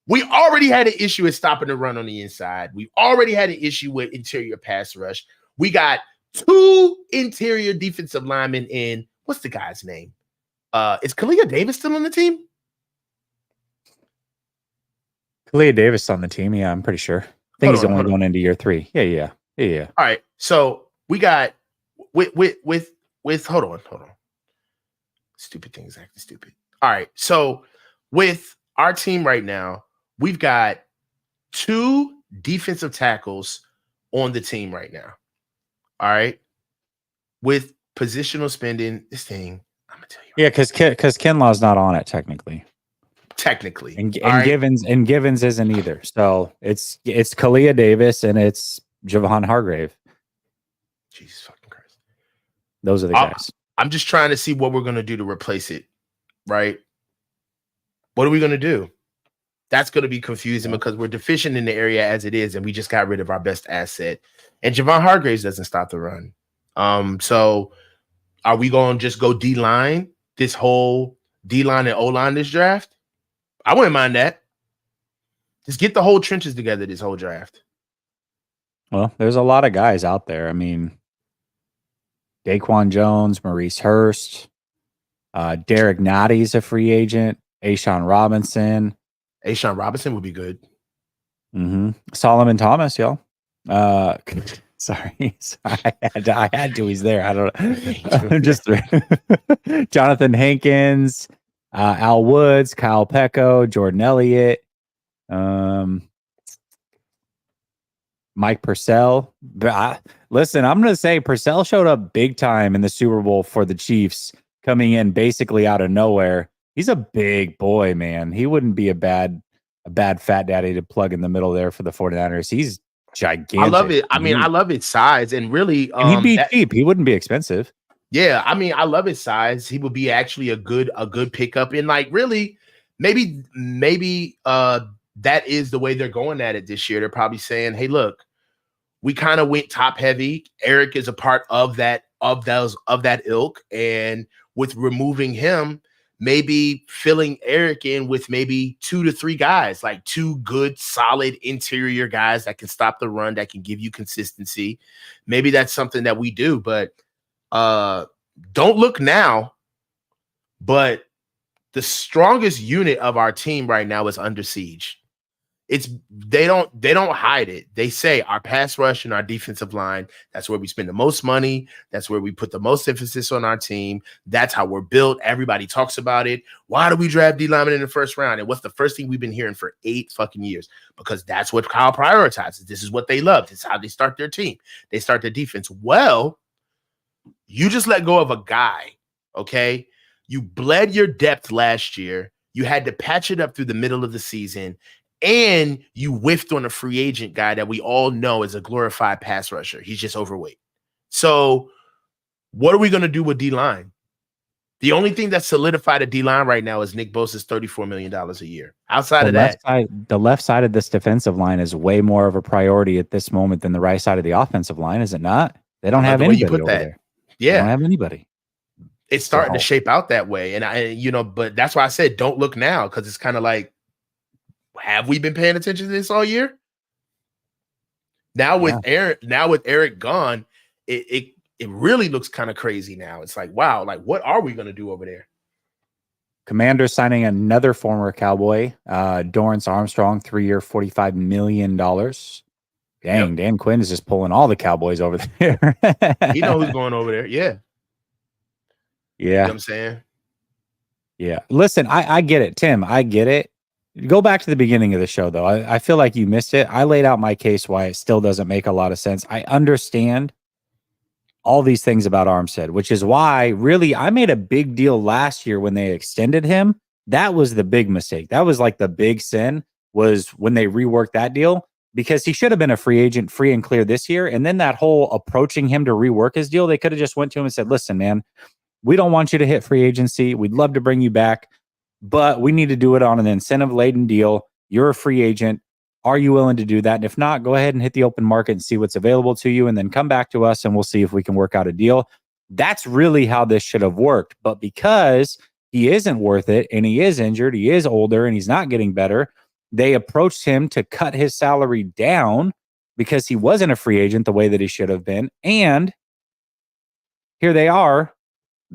[SPEAKER 1] we already had an issue with stopping the run on the inside. We already had an issue with interior pass rush. We got 2 interior defensive linemen in. What's the guy's name? Is Kalia Davis still on the team?
[SPEAKER 2] Kalia Davis on the team. Yeah, I'm pretty sure. I think he's only going into year 3. Yeah. All
[SPEAKER 1] right. So we got with hold on. Stupid things acting stupid. All right. So with our team right now, we've got 2 defensive tackles on the team right now. All right. With positional spending, this thing, I'm gonna tell you.
[SPEAKER 2] Yeah, because Kinlaw's not on it technically. And Givens isn't either. So it's Kalia Davis and it's Javon Hargrave.
[SPEAKER 1] Jesus fucking Christ.
[SPEAKER 2] Those are the guys.
[SPEAKER 1] I'm just trying to see what we're gonna do to replace it, right? What are we gonna do? That's gonna be confusing because we're deficient in the area as it is, and we just got rid of our best asset. And Javon Hargraves doesn't stop the run. So are we gonna just go D-line, this whole D-line and O-line this draft? I wouldn't mind that. Just get the whole trenches together this whole draft.
[SPEAKER 2] Well, there's a lot of guys out there. I mean, Daquan Jones, Maurice Hurst. Derek Notty's a free agent. Ashawn Robinson.
[SPEAKER 1] Ashawn Robinson would be good.
[SPEAKER 2] Solomon Thomas, y'all. Sorry, I had to. He's there. I don't know. I'm just Jonathan Hankins, Al Woods, Kyle Pecco, Jordan Elliott, Mike Purcell. Listen, I'm going to say Purcell showed up big time in the Super Bowl for the Chiefs, coming in basically out of nowhere. He's a big boy, man. He wouldn't be a bad fat daddy to plug in the middle there for the 49ers. He's gigantic.
[SPEAKER 1] I love it. I mean, I love its size, and really,
[SPEAKER 2] and he'd be cheap. He wouldn't be expensive.
[SPEAKER 1] Yeah, I mean, I love his size. He would be actually a good pickup. And like, really, maybe that is the way they're going at it this year. They're probably saying, "Hey, look, we kind of went top heavy. Eric is a part of that ilk, and with removing him, maybe filling Eric in with maybe 2 to 3 guys, like 2 good, solid interior guys that can stop the run, that can give you consistency. Maybe that's something that we do, but don't look now. But the strongest unit of our team right now is under siege. They don't hide it. They say our pass rush and our defensive line, that's where we spend the most money. That's where we put the most emphasis on our team. That's how we're built. Everybody talks about it. Why do we draft D linemen in the first round? And what's the first thing we've been hearing for 8 fucking years? Because that's what Kyle prioritizes. This is what they love. This is how they start their team. They start their defense. Well, you just let go of a guy, okay? You bled your depth last year. You had to patch it up through the middle of the season. And you whiffed on a free agent guy that we all know is a glorified pass rusher. He's just overweight. So what are we going to do with D-line? The only thing that's solidified a D-line right now is Nick Bosa's $34 million a year. Outside of that,
[SPEAKER 2] the left side of this defensive line is way more of a priority at this moment than the right side of the offensive line, is it not? They don't have anybody over there.
[SPEAKER 1] Yeah.
[SPEAKER 2] They don't have anybody.
[SPEAKER 1] It's starting to shape out that way. And but that's why I said don't look now, because it's kind of like, have we been paying attention to this all year? Now with Eric gone, it really looks kind of crazy now. It's like, wow, like what are we going to do over there?
[SPEAKER 2] Commanders signing another former Cowboy, Dorrance Armstrong, 3-year, $45 million. Dang, Dan Quinn is just pulling all the Cowboys over there.
[SPEAKER 1] He knows who's going over there. Yeah.
[SPEAKER 2] Yeah.
[SPEAKER 1] You know what I'm saying?
[SPEAKER 2] Yeah. Listen, I get it, Tim. I get it. Go back to the beginning of the show, though. I feel like you missed it. I laid out my case why it still doesn't make a lot of sense. I understand all these things about Armstead, which is why, really, I made a big deal last year when they extended him. That was the big mistake. That was like the big sin, was when they reworked that deal, because he should have been a free agent, free and clear this year. And then that whole approaching him to rework his deal, they could have just went to him and said, listen, man, we don't want you to hit free agency. We'd love to bring you back, but we need to do it on an incentive-laden deal. You're a free agent. Are you willing to do that? And if not, go ahead and hit the open market and see what's available to you, and then come back to us and we'll see if we can work out a deal. That's really how this should have worked. But because he isn't worth it, and he is injured, he is older, and he's not getting better, they approached him to cut his salary down because he wasn't a free agent the way that he should have been. And here they are,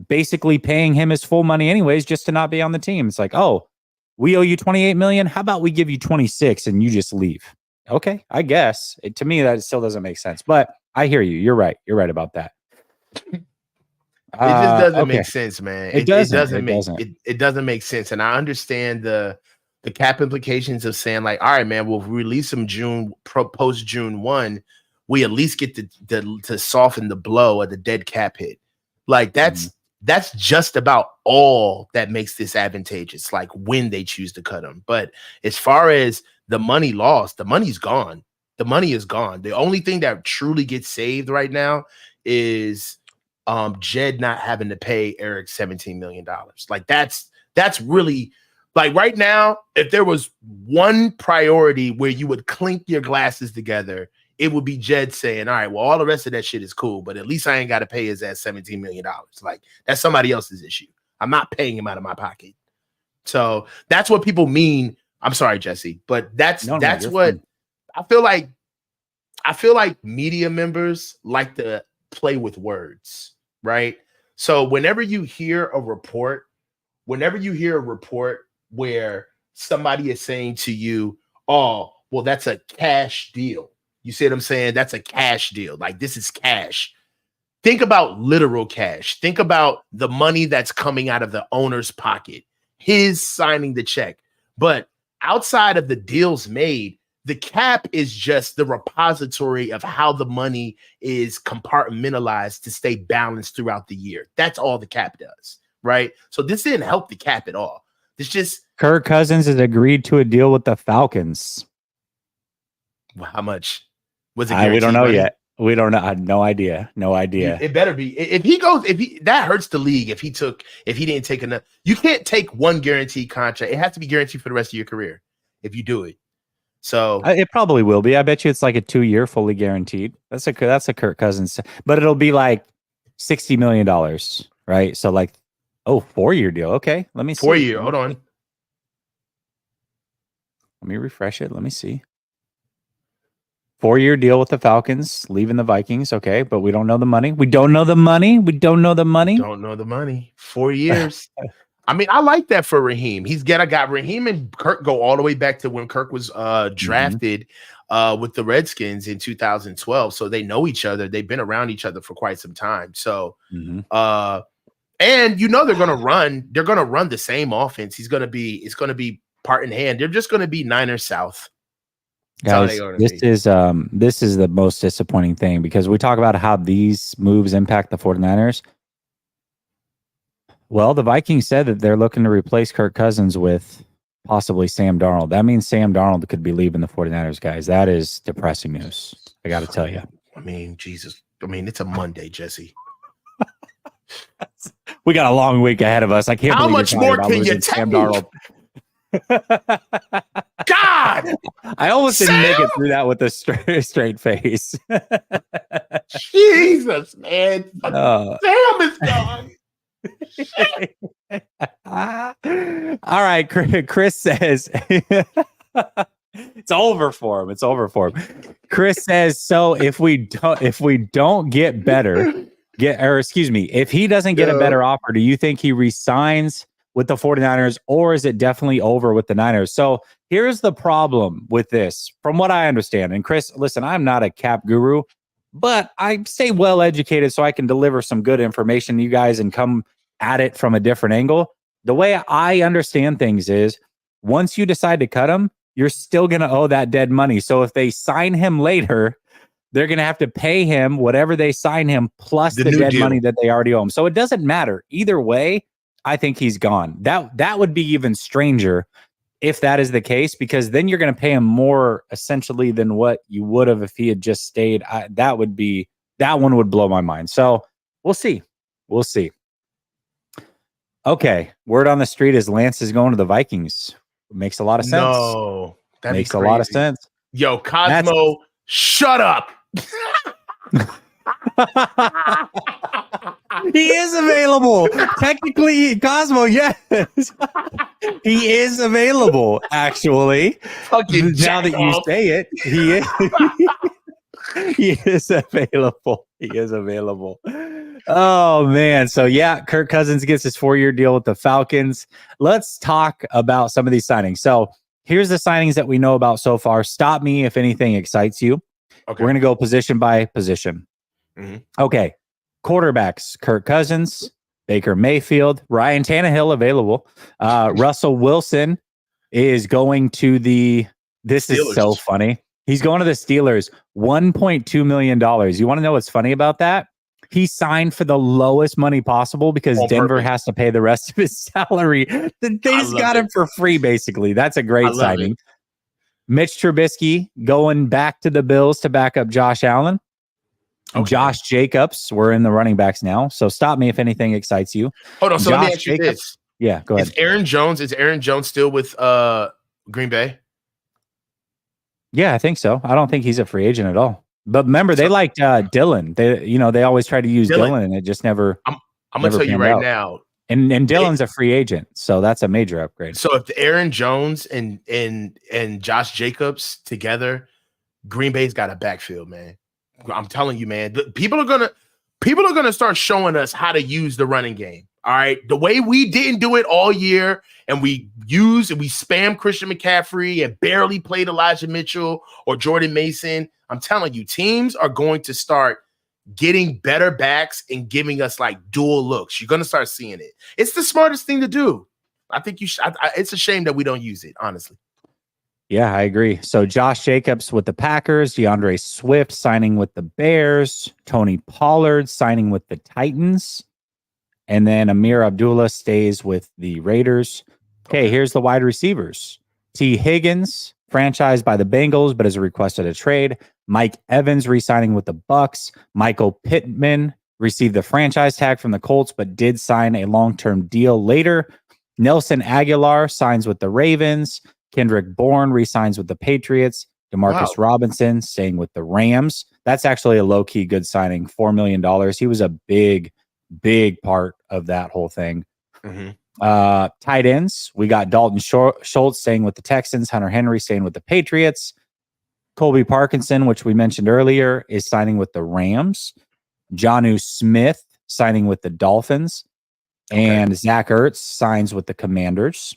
[SPEAKER 2] basically paying him his full money anyways, just to not be on the team. It's like, oh, we owe you $28 million. How about we give you 26 and you just leave? Okay, I guess. To me, that still doesn't make sense. But I hear you. You're right. You're right about that.
[SPEAKER 1] It just doesn't make sense, man. It doesn't make sense. And I understand the cap implications of saying, like, all right, man, we'll release him post June 1. We at least get to soften the blow of the dead cap hit. Like that's just about all that makes this advantageous, like when they choose to cut him. But as far as the money lost, the money's gone. The money is gone. The only thing that truly gets saved right now is Jed not having to pay Eric $17 million. Like that's really, like, right now, if there was one priority where you would clink your glasses together, it would be Jed saying, all right, well, all the rest of that shit is cool, but at least I ain't got to pay his ass $17 million. Like, that's somebody else's issue. I'm not paying him out of my pocket. So that's what people mean. I'm sorry, Jesse, but that's what fine. I feel like. I feel like media members like to play with words, right? So whenever you hear a report where somebody is saying to you, oh, well, that's a cash deal. You see what I'm saying? That's a cash deal. Like, this is cash. Think about literal cash. Think about the money that's coming out of the owner's pocket, his signing the check. But outside of the deals made, the cap is just the repository of how the money is compartmentalized to stay balanced throughout the year. That's all the cap does, right? So this didn't help the cap at all. This just
[SPEAKER 2] Kirk Cousins has agreed to a deal with the Falcons.
[SPEAKER 1] how much was it?
[SPEAKER 2] We don't know
[SPEAKER 1] money?
[SPEAKER 2] yet. We don't know. I had no idea. No idea.
[SPEAKER 1] It better be. If he goes, that hurts the league. If he didn't take enough, you can't take one guaranteed contract. It has to be guaranteed for the rest of your career if you do it. So
[SPEAKER 2] it probably will be. I bet you it's like a 2-year fully guaranteed. That's a Kirk Cousins, but it'll be like $60 million, right? So like, 4-year deal. Okay, let me see.
[SPEAKER 1] 4-year. Hold on.
[SPEAKER 2] Let me refresh it. Let me see. 4-year deal with the Falcons, leaving the Vikings. Okay, but we don't know the money. We don't know the money.
[SPEAKER 1] Don't know the money. 4 years. I mean, I like that for Raheem. I got Raheem and Kirk go all the way back to when Kirk was drafted with the Redskins in 2012. So they know each other. They've been around each other for quite some time. So and they're gonna run the same offense. It's gonna be part in hand. They're just gonna be Niners South.
[SPEAKER 2] Guys, this is the most disappointing thing because we talk about how these moves impact the 49ers. Well, the Vikings said that they're looking to replace Kirk Cousins with possibly Sam Darnold. That means Sam Darnold could be leaving the 49ers, guys. That is depressing news. I got to tell you.
[SPEAKER 1] I mean, Jesus. I mean, it's a Monday, Jesse.
[SPEAKER 2] We got a long week ahead of us. I can't.
[SPEAKER 1] How much more can you take?
[SPEAKER 2] Sam Darnold.
[SPEAKER 1] God,
[SPEAKER 2] I almost didn't make it through that with a straight face.
[SPEAKER 1] Jesus, man. Sam is gone.
[SPEAKER 2] All right, Chris says it's over for him. Chris says, so if we don't get better, if he doesn't get a better offer, do you think he resigns with the 49ers, or is it definitely over with the Niners? So here's the problem with this, from what I understand. And Chris, listen, I'm not a cap guru, but I stay well educated so I can deliver some good information to you guys and come at it from a different angle. The way I understand things is once you decide to cut him, you're still going to owe that dead money. So if they sign him later, they're going to have to pay him whatever they sign him plus the dead money that they already owe him. So it doesn't matter. Either way, I think he's gone. That would be even stranger if that is the case, because then you're going to pay him more essentially than what you would have if he had just stayed. That one would blow my mind. So we'll see. Okay. Word on the street is Lance is going to the Vikings. Makes a lot of sense.
[SPEAKER 1] No, that
[SPEAKER 2] makes a lot of sense.
[SPEAKER 1] Yo, Cosmo, shut up.
[SPEAKER 2] He is available. Technically, Cosmo, yes. He is available, actually.
[SPEAKER 1] Fucking
[SPEAKER 2] now that you say it, he is. He is available. Oh, man. So, yeah, Kirk Cousins gets his 4-year deal with the Falcons. Let's talk about some of these signings. So, here's the signings that we know about so far. Stop me if anything excites you. Okay. We're going to go position by position. Mm-hmm. Okay. Quarterbacks, Kirk Cousins, Baker Mayfield, Ryan Tannehill available. Russell Wilson is going to this Steelers. Is so funny. He's going to the Steelers, $1.2 million. You want to know what's funny about that? He signed for the lowest money possible because Denver has to pay the rest of his salary. They just got him for free, basically. That's a great signing. Mitch Trubisky going back to the Bills to back up Josh Allen. Okay. Josh Jacobs, we're in the running backs now. So stop me if anything excites you.
[SPEAKER 1] Hold on. So let me ask you this.
[SPEAKER 2] Yeah, go ahead.
[SPEAKER 1] Is Aaron Jones still with Green Bay?
[SPEAKER 2] Yeah, I think so. I don't think he's a free agent at all. But remember, they liked Dylan. They always try to use Dylan, and it just never.
[SPEAKER 1] I'm gonna tell you right now.
[SPEAKER 2] And Dylan's a free agent, so that's a major upgrade.
[SPEAKER 1] So if Aaron Jones and Josh Jacobs together, Green Bay's got a backfield, man. I'm telling you, man. People are gonna people are going to start showing us how to use the running game. All right. The way we didn't do it all year, and we spam Christian McCaffrey and barely played Elijah Mitchell or Jordan Mason. I'm telling you, teams are going to start getting better backs and giving us like dual looks. You're going to start seeing it. It's the smartest thing to do. I think you should. It's a shame that we don't use it, honestly.
[SPEAKER 2] Yeah, I agree. So Josh Jacobs with the Packers, DeAndre Swift signing with the Bears, Tony Pollard signing with the Titans, and then Amir Abdullah stays with the Raiders. Okay, here's the wide receivers. T. Higgins, franchised by the Bengals, but has requested a trade. Mike Evans re-signing with the Bucks. Michael Pittman received the franchise tag from the Colts, but did sign a long-term deal later. Nelson Aguilar signs with the Ravens. Kendrick Bourne re-signs with the Patriots. Demarcus Robinson staying with the Rams. That's actually a low-key good signing, $4 million. He was a big part of that whole thing. Tight ends, we got Dalton Schultz staying with the Texans, Hunter Henry staying with the Patriots. Colby Parkinson, which we mentioned earlier, is signing with the Rams. Jonnu Smith signing with the Dolphins. And Zach Ertz signs with the Commanders.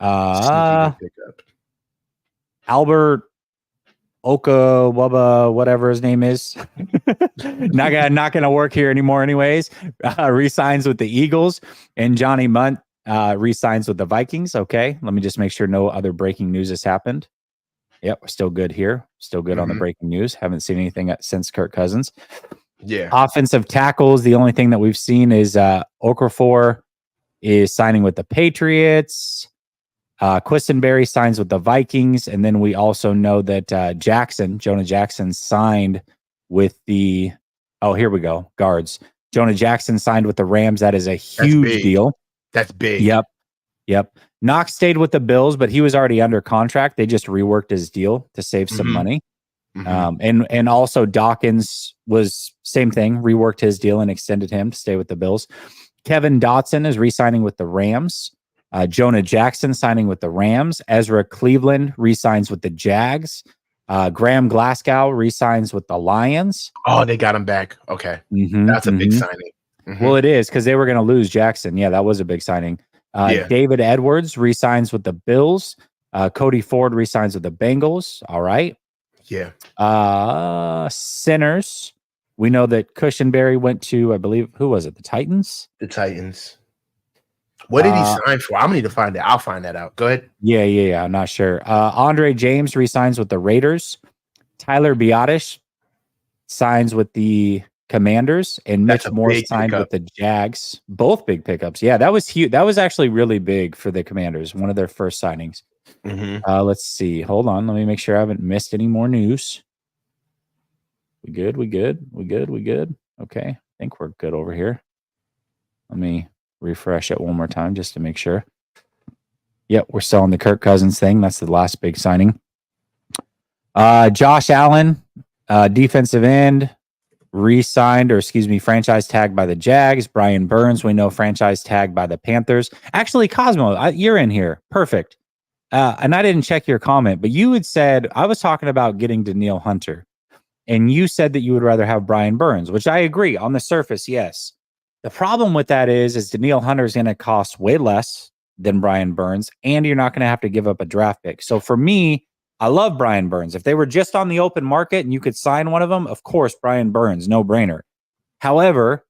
[SPEAKER 2] Albert Okawaba, whatever his name is, not gonna work here anymore anyways. Resigns with the Eagles, and Johnny Munt resigns with the Vikings. Okay, let me just make sure no other breaking news has happened. Yep, we're still good here. Still good on the breaking news. Haven't seen anything since Kirk Cousins.
[SPEAKER 1] Yeah.
[SPEAKER 2] Offensive tackles, the only thing that we've seen is Okafor is signing with the Patriots. Quisenberry signs with the Vikings, and then we also know that Jonah Jackson signed with the here we go, guards. Jonah Jackson signed with the Rams. That is a huge deal.
[SPEAKER 1] That's big.
[SPEAKER 2] Yep. Knox stayed with the Bills, but he was already under contract. They just reworked his deal to save some money. And also Dawkins was same thing, reworked his deal and extended him to stay with the Bills. Kevin Dotson is re-signing with the Rams. Jonah Jackson signing with the Rams. Ezra Cleveland re-signs with the Jags. Graham Glasgow re-signs with the Lions.
[SPEAKER 1] Oh, they got him back. Okay. That's a big signing.
[SPEAKER 2] Well, it is because they were going to lose Jackson. Yeah, that was a big signing. David Edwards re-signs with the Bills. Cody Ford re-signs with the Bengals. All right.
[SPEAKER 1] Yeah.
[SPEAKER 2] Sinners. We know that Cushenberry went to, I believe, who was it? The Titans?
[SPEAKER 1] The Titans. What did he sign for? I'm going to need to find that. I'll find that out. Go ahead.
[SPEAKER 2] Yeah. I'm not sure. Andre James re-signs with the Raiders. Tyler Biotish signs with the Commanders, and Mitch Morse signed with the Jags. Both big pickups. Yeah, that was huge. That was actually really big for the Commanders. One of their first signings. Let's see. Hold on. Let me make sure I haven't missed any more news. We good? Okay. I think we're good over here. Let me refresh it one more time just to make sure. Yep, we're still on the Kirk Cousins thing. That's the last big signing. Josh Allen, defensive end, franchise tagged by the Jags. Brian Burns, we know, franchise tagged by the Panthers. Actually, Cosmo, you're in here. Perfect. And I didn't check your comment, but you had said, I was talking about getting Danielle Hunter, and you said that you would rather have Brian Burns, which I agree on the surface, yes. The problem with that is Danielle Hunter is going to cost way less than Brian Burns, and you're not going to have to give up a draft pick. So for me, I love Brian Burns. If they were just on the open market and you could sign one of them, of course, Brian Burns, no brainer. However,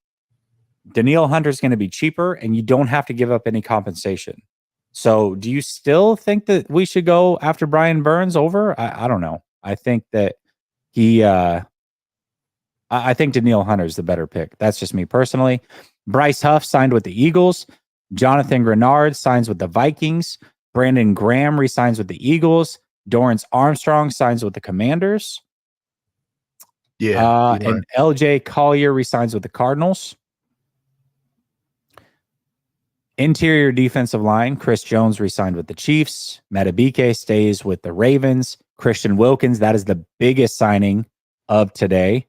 [SPEAKER 2] Danielle Hunter is going to be cheaper, and you don't have to give up any compensation. So do you still think that we should go after Brian Burns over? I don't know. I think that I think Danielle Hunter is the better pick. That's just me personally. Bryce Huff signed with the Eagles. Jonathan Grenard signs with the Vikings. Brandon Graham resigns with the Eagles. Dorrance Armstrong signs with the Commanders. And LJ Collier resigns with the Cardinals. Interior defensive line, Chris Jones re-signed with the Chiefs. Matabike stays with the Ravens. Christian Wilkins, that is the biggest signing of today,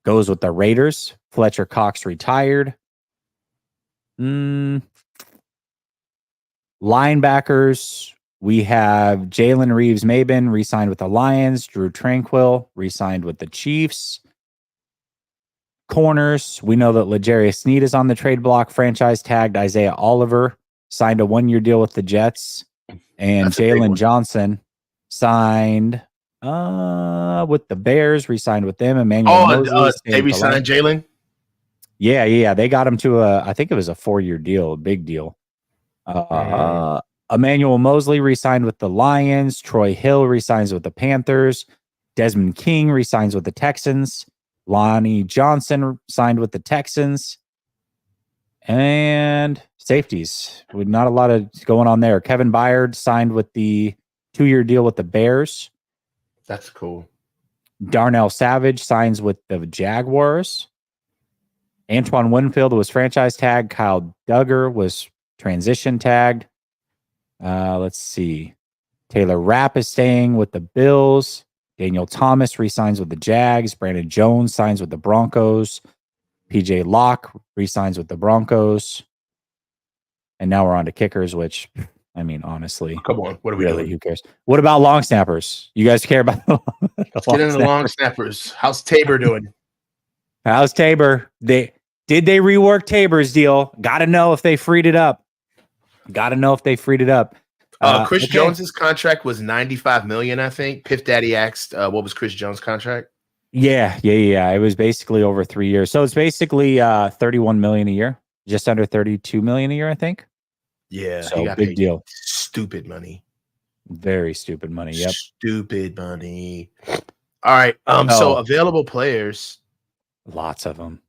[SPEAKER 2] goes with the Raiders. Fletcher Cox retired. Linebackers, we have Jalen Reeves-Maben re-signed with the Lions. Drew Tranquill re-signed with the Chiefs. Corners, we know that L'Jarius Sneed is on the trade block, franchise tagged. Isaiah Oliver signed a 1-year deal with the Jets, and Jalen Johnson signed with the Bears, re-signed with them. Emmanuel Mosley
[SPEAKER 1] they re-signed Jalen.
[SPEAKER 2] Yeah. They got him to I think it was a 4-year deal, a big deal. Emmanuel Mosley re-signed with the Lions. Troy Hill re-signs with the Panthers. Desmond King re-signs with the Texans. Lonnie Johnson signed with the Texans. And safeties, with not a lot of going on there. Kevin Byard signed with the 2-year deal with the Bears.
[SPEAKER 1] That's cool.
[SPEAKER 2] Darnell Savage signs with the Jaguars. Antoine Winfield was franchise tagged. Kyle Duggar was transition tagged. Let's see. Taylor Rapp is staying with the Bills. Daniel Thomas re-signs with the Jags. Brandon Jones signs with the Broncos. PJ Locke re-signs with the Broncos. And now we're on to kickers, which, I mean, honestly.
[SPEAKER 1] Come on. What are we doing?
[SPEAKER 2] Who cares? What about long snappers? You guys care about the
[SPEAKER 1] Get into the long snappers. How's Tabor doing?
[SPEAKER 2] How's Tabor? Did they rework Tabor's deal? Got to know if they freed it up.
[SPEAKER 1] Chris Jones's contract was $95 million, I think. Piff Daddy asked, what was Chris Jones' contract?
[SPEAKER 2] Yeah. It was basically over 3 years. So it's basically $31 million a year, just under $32 million a year, I think.
[SPEAKER 1] Yeah.
[SPEAKER 2] So big deal.
[SPEAKER 1] Stupid money.
[SPEAKER 2] Very stupid money. Yep.
[SPEAKER 1] Stupid money. All right. So available players.
[SPEAKER 2] Lots of them.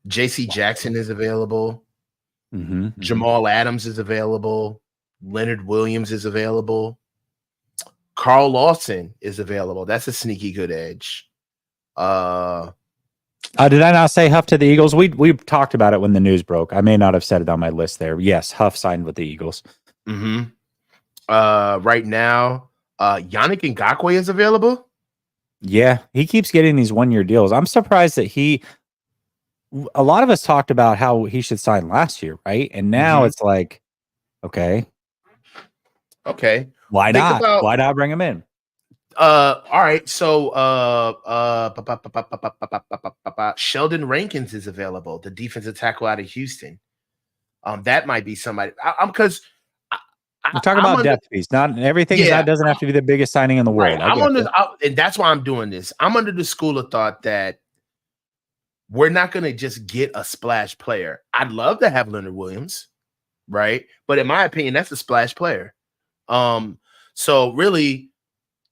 [SPEAKER 1] JC Jackson is available.
[SPEAKER 2] Mm-hmm.
[SPEAKER 1] Jamal Adams is available. Leonard Williams is available. Carl Lawson is available. That's a sneaky good edge.
[SPEAKER 2] Did I not say Huff to the Eagles? We talked about it when the news broke. I may not have said it on my list there. Yes, Huff signed with the Eagles.
[SPEAKER 1] Mm-hmm. Right now, Yannick Ngakoue is available.
[SPEAKER 2] Yeah, he keeps getting these 1-year deals. I'm surprised that a lot of us talked about how he should sign last year, right? And now it's like, okay. Why not? Why not bring him in?
[SPEAKER 1] All right. So Sheldon Rankins is available, the defensive tackle out of Houston. That might be somebody. Because
[SPEAKER 2] we're talking about depth piece. Not everything doesn't have to be the biggest signing in the world.
[SPEAKER 1] Right. And that's why I'm doing this. I'm under the school of thought that we're not going to just get a splash player. I'd love to have Leonard Williams, right? But in my opinion, that's a splash player. So really,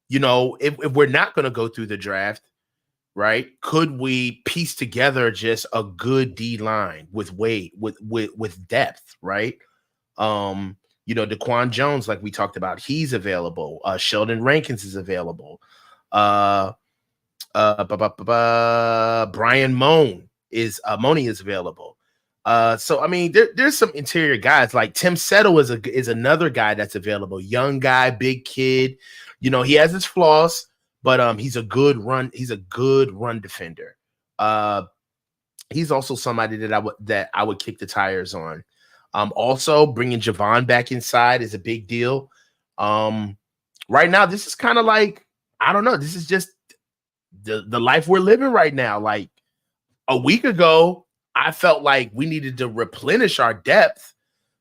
[SPEAKER 1] if we're not going to go through the draft, right? Could we piece together just a good D line with weight, with depth, right? Daquan Jones, like we talked about, he's available. Sheldon Rankins is available. Brian Money is available. So I mean, there's some interior guys like Tim Settle is another guy that's available. Young guy, big kid. He has his flaws, but he's a good run defender. He's also somebody that I would kick the tires on. Also bringing Javon back inside is a big deal. Right now, this is kind of like, I don't know. This is just the life we're living right now. Like a week ago, I felt like we needed to replenish our depth,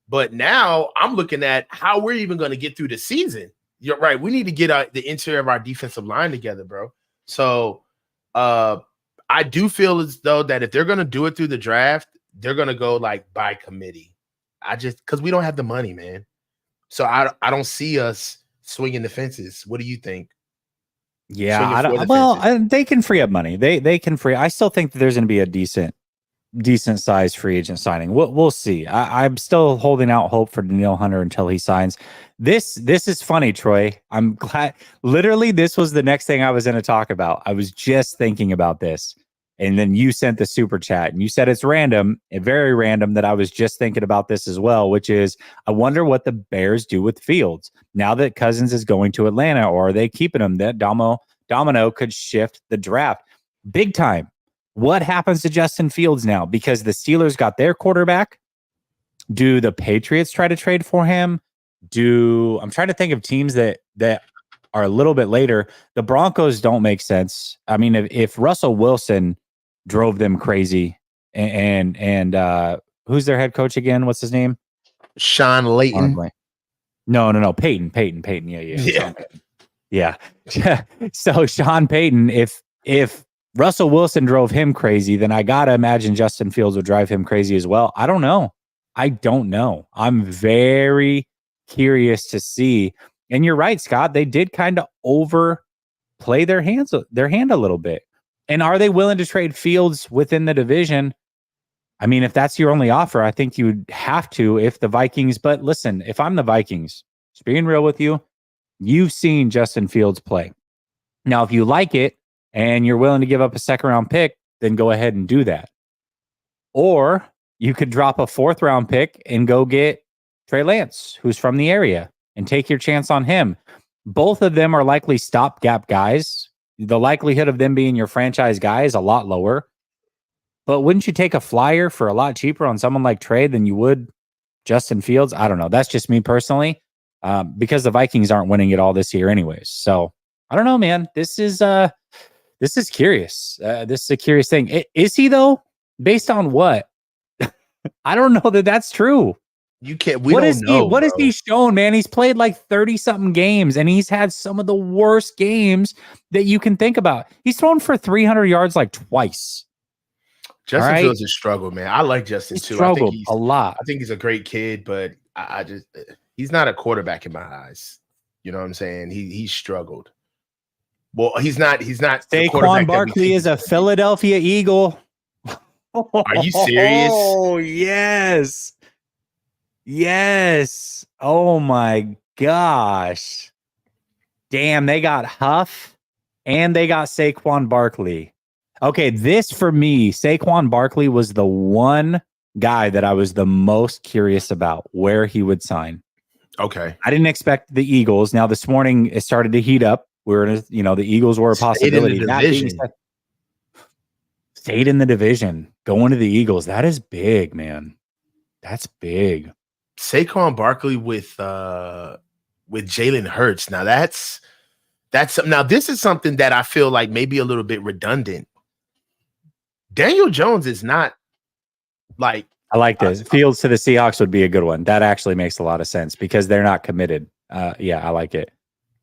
[SPEAKER 1] but now I'm looking at how we're even going to get through the season. You're right. We need to get the interior of our defensive line together, bro. So I do feel as though that if they're going to do it through the draft, they're going to go like by committee. Because we don't have the money, man. So I don't see us swinging the fences. What do you think?
[SPEAKER 2] Yeah, they can free up money. They can free. I still think that there's going to be a decent sized free agent signing. We'll see. I'm still holding out hope for Danielle Hunter until he signs. This is funny, Troy. I'm glad. Literally, this was the next thing I was going to talk about. I was just thinking about this, and then you sent the super chat, and you said it's random, very random, that I was just thinking about this as well, which is I wonder what the Bears do with Fields now that Cousins is going to Atlanta, or are they keeping him? That domino could shift the draft big time. What happens to Justin Fields now? Because the Steelers got their quarterback. Do the Patriots try to trade for him? I'm trying to think of teams that are a little bit later. The Broncos don't make sense. I mean, if Russell Wilson drove them crazy. And who's their head coach again? What's his name?
[SPEAKER 1] Sean Layton.
[SPEAKER 2] No. Peyton. Yeah.
[SPEAKER 1] Yeah.
[SPEAKER 2] Yeah. So Sean Payton, if Russell Wilson drove him crazy, then I gotta imagine Justin Fields would drive him crazy as well. I don't know. I'm very curious to see. And you're right, Scott. They did kind of overplay their hand a little bit. And are they willing to trade Fields within the division? I mean, if that's your only offer, I think you would have to if the Vikings. But listen, if I'm the Vikings, just being real with you, you've seen Justin Fields play. Now, if you like it and you're willing to give up a second round pick, then go ahead and do that. Or you could drop a 4th round pick and go get Trey Lance, who's from the area, and take your chance on him. Both of them are likely stopgap guys. The likelihood of them being your franchise guy is a lot lower. But wouldn't you take a flyer for a lot cheaper on someone like Trey than you would Justin Fields? I don't know. That's just me personally, because the Vikings aren't winning it all this year anyways. So I don't know, man. This is curious. This is a curious thing. Is he though? Based on what? I don't know that that's true.
[SPEAKER 1] You can't. What has
[SPEAKER 2] he shown, man? He's played like 30 something games, and he's had some of the worst games that you can think about. He's thrown for 300 yards like twice.
[SPEAKER 1] Justin Fields has struggled, man. I like Justin too.
[SPEAKER 2] Struggled I think a lot.
[SPEAKER 1] I think he's a great kid, but I just he's not a quarterback in my eyes. You know what I'm saying? He's struggled. Well, he's not.
[SPEAKER 2] Saquon Barkley is a Philadelphia Eagle.
[SPEAKER 1] Are you serious?
[SPEAKER 2] Oh yes. Yes. Oh my gosh. Damn, they got Huff and they got Saquon Barkley. Okay, this for me, Saquon Barkley was the one guy that I was the most curious about where he would sign.
[SPEAKER 1] Okay.
[SPEAKER 2] I didn't expect the Eagles. Now this morning it started to heat up. The Eagles were a possibility. Stayed in the division, going to the Eagles. That is big, man. That's big.
[SPEAKER 1] Saquon Barkley with Jalen Hurts. Now that's now this is something that I feel like maybe a little bit redundant. Daniel Jones is not like
[SPEAKER 2] I like this. Fields to the Seahawks would be a good one. That actually makes a lot of sense because they're not committed. Yeah, I like it.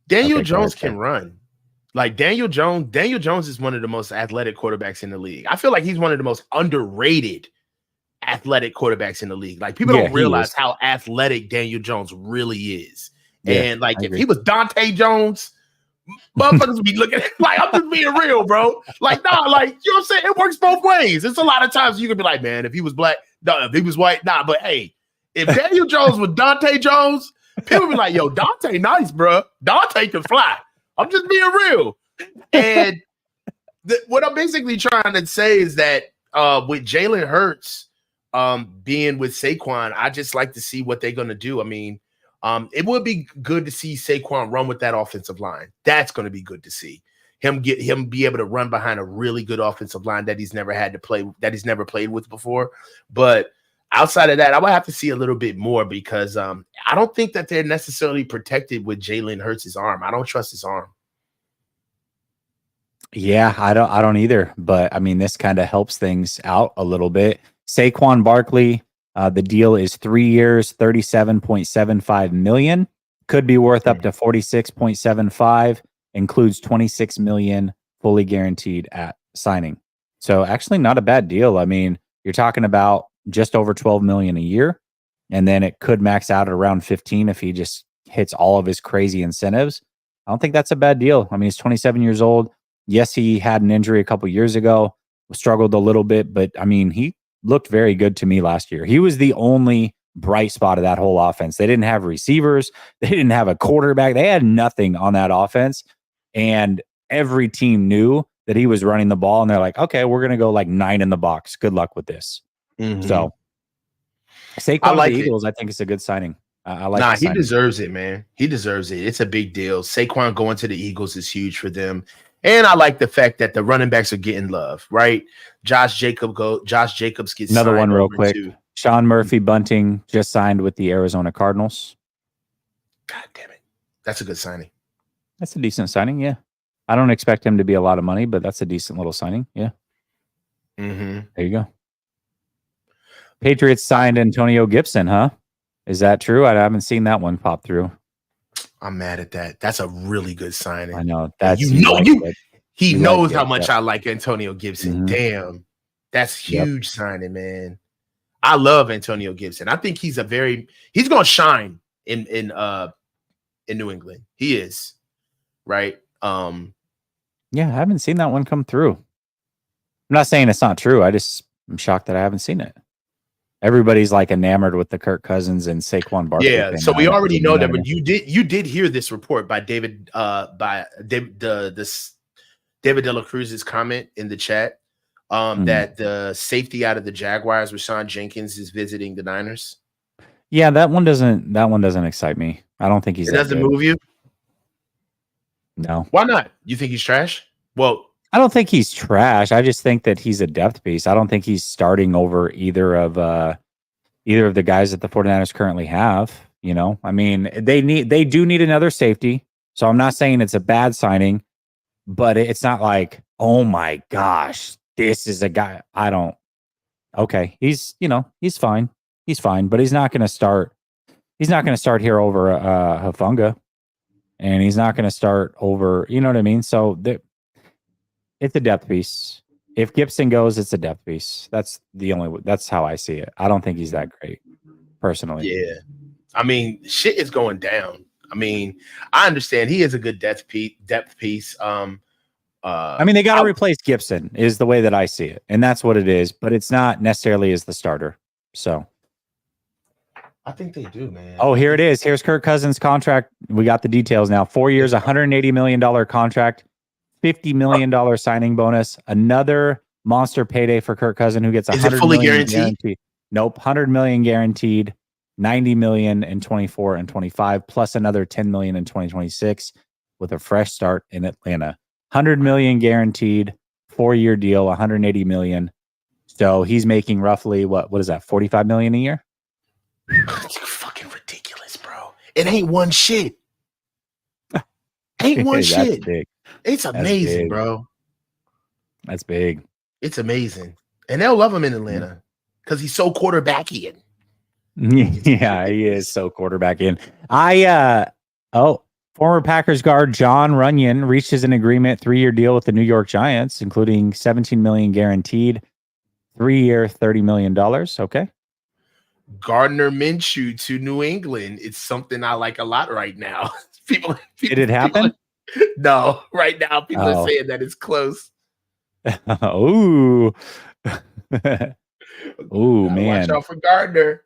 [SPEAKER 1] Daniel Jones can run. Like Daniel Jones is one of the most athletic quarterbacks in the league. I feel like he's one of the most underrated athletic quarterbacks in the league. Like people don't realize how athletic Daniel Jones really is. Yeah, and like if he was Dante Jones, motherfuckers would be looking at like, I'm just being real, bro. Like, nah, like, you know what I'm saying? It works both ways. It's a lot of times you could be like, man, if he was black, no, if he was white, nah. But hey, if Daniel Jones was Dante Jones, people would be like, yo, Dante nice, bro. Dante can fly. I'm just being real. And what I'm basically trying to say is that with Jalen Hurts being with Saquon, I just like to see what they're going to do. I mean, it would be good to see Saquon run with that offensive line. That's going to be good to see him be able to run behind a really good offensive line that he's never had to play, that he's never played with before. But outside of that, I would have to see a little bit more because I don't think that they're necessarily protected with Jalen Hurts' arm. I don't trust his arm.
[SPEAKER 2] Yeah, I don't either. But I mean, this kind of helps things out a little bit. Saquon Barkley. The deal is 3 years, $37.75 million. Could be worth up to $46.75. Includes $26 million fully guaranteed at signing. So actually, not a bad deal. I mean, you're talking about just over $12 million a year, and then it could max out at around 15 if he just hits all of his crazy incentives. I don't think that's a bad deal. I mean, he's 27 years old. Yes, he had an injury a couple years ago, struggled a little bit, but I mean, he looked very good to me last year. He was the only bright spot of that whole offense. They didn't have receivers. They didn't have a quarterback. They had nothing on that offense. And every team knew that he was running the ball. And they're like, okay, we're going to go like 9 in the box. Good luck with this. Mm-hmm. So Saquon like the Eagles, I think it's a good signing. I like
[SPEAKER 1] Nah, he deserves it, man. He deserves it. It's a big deal. Saquon going to the Eagles is huge for them. And I like the fact that the running backs are getting love, right? Josh Jacobs gets
[SPEAKER 2] another one real quick. Too. Sean Murphy Bunting just signed with the Arizona Cardinals.
[SPEAKER 1] God damn it. That's a good signing.
[SPEAKER 2] That's a decent signing, yeah. I don't expect him to be a lot of money, but that's a decent little signing, yeah.
[SPEAKER 1] Mm-hmm.
[SPEAKER 2] There you go. Patriots signed Antonio Gibson, huh? Is that true? I haven't seen that one pop through.
[SPEAKER 1] I'm mad at that. That's a really good
[SPEAKER 2] I
[SPEAKER 1] signing.
[SPEAKER 2] know
[SPEAKER 1] And
[SPEAKER 2] that's you like it.
[SPEAKER 1] he
[SPEAKER 2] You like
[SPEAKER 1] knows how
[SPEAKER 2] it.
[SPEAKER 1] much
[SPEAKER 2] Yep.
[SPEAKER 1] I like Antonio Gibson.
[SPEAKER 2] Mhm.
[SPEAKER 1] Damn, that's
[SPEAKER 2] Yep.
[SPEAKER 1] huge signing, man. I love Antonio Gibson. I think he's gonna shine in New England. He is, right?
[SPEAKER 2] Yeah, I haven't seen that one come through. I'm not saying it's not true. I'm shocked that I haven't seen it. Everybody's like enamored with the Kirk Cousins and Saquon Barkley
[SPEAKER 1] Yeah,
[SPEAKER 2] thing.
[SPEAKER 1] so we already know
[SPEAKER 2] what I
[SPEAKER 1] that, but
[SPEAKER 2] mean?
[SPEAKER 1] you did hear this report by David David De La Cruz's comment in the chat that the safety out of the Jaguars, Rashawn Jenkins, is visiting the Niners.
[SPEAKER 2] Yeah, that one doesn't excite me. I don't think he's
[SPEAKER 1] It
[SPEAKER 2] that
[SPEAKER 1] doesn't
[SPEAKER 2] good.
[SPEAKER 1] move you?
[SPEAKER 2] No.
[SPEAKER 1] Why not? You think he's trash? Well,
[SPEAKER 2] I don't think he's trash. I just think that he's a depth piece. I don't think he's starting over either of the guys that the 49ers currently have. You know, I mean, they do need another safety. So I'm not saying it's a bad signing, but it's not like, oh my gosh, this is a guy. Okay, he's fine. He's fine, but he's not going to start. He's not going to start here over Hufanga, and he's not going to start over. You know what I mean? So it's a depth piece. If Gibson goes, it's a depth piece. That's how I see it. I don't think he's that great, personally.
[SPEAKER 1] yeah. I mean, shit is going down. I mean, I understand he is a good depth piece.
[SPEAKER 2] I mean, they got to replace Gibson is the way that I see it, and that's what it is. But it's not necessarily as the starter. So
[SPEAKER 1] I think they do, man.
[SPEAKER 2] Oh, here it is. Here's Kirk Cousins' contract. We got the details now. 4 years, $180 million contract, $50 million signing bonus, another monster payday for Kirk Cousins, who gets $100 million guaranteed. Nope, $100 million guaranteed, $90 million in 24 and 25, plus another $10 million in 2026 with a fresh start in Atlanta. $100 million guaranteed, 4-year deal, $180 million. So he's making roughly what is that? $45 million a year.
[SPEAKER 1] It's fucking ridiculous, bro. It ain't one shit. Ain't one shit.
[SPEAKER 2] Big.
[SPEAKER 1] It's amazing,
[SPEAKER 2] big.
[SPEAKER 1] bro.
[SPEAKER 2] That's big.
[SPEAKER 1] It's amazing. And they'll love him in Atlanta because he's so quarterbackian.
[SPEAKER 2] Yeah, he is so quarterbackian. Former Packers guard John Runyon reaches an agreement 3-year deal with the New York Giants, including $17 million guaranteed, 3-year, $30 million. Okay.
[SPEAKER 1] Gardner Minshew to New England. It's something I like a lot right now. People
[SPEAKER 2] Did it happen?
[SPEAKER 1] No, right now people are saying that it's close.
[SPEAKER 2] Ooh. Ooh, man.
[SPEAKER 1] Watch out for Gardner.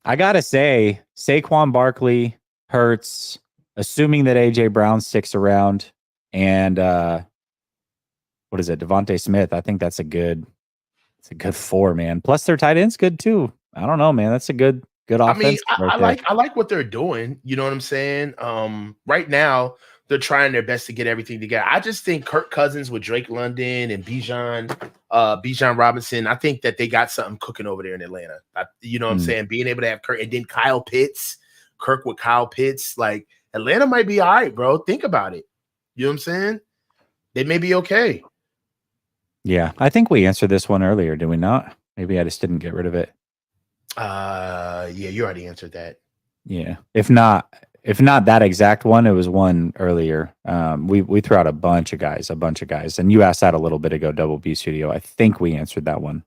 [SPEAKER 2] I gotta say, Saquon Barkley, Hurts, assuming that AJ Brown sticks around, and what is it, Devontae Smith? I think that's a good 4, man. Plus their tight end's good too. I don't know, man. That's a good offense.
[SPEAKER 1] I like what they're doing. You know what I'm saying? Right now they're trying their best to get everything together. I just think Kirk Cousins with Drake London and Bijan Robinson, I think that they got something cooking over there in Atlanta. You know what I'm saying? Being able to have Kirk and then Kirk with Kyle Pitts, like Atlanta might be all right, bro. Think about it. You know what I'm saying? They may be okay.
[SPEAKER 2] Yeah, I think we answered this one earlier, did we not? Maybe I just didn't get rid of it.
[SPEAKER 1] Yeah, you already answered that.
[SPEAKER 2] Yeah. If not that exact one, it was one earlier. We threw out a bunch of guys, and you asked that a little bit ago, Double B Studio. I think we answered that one.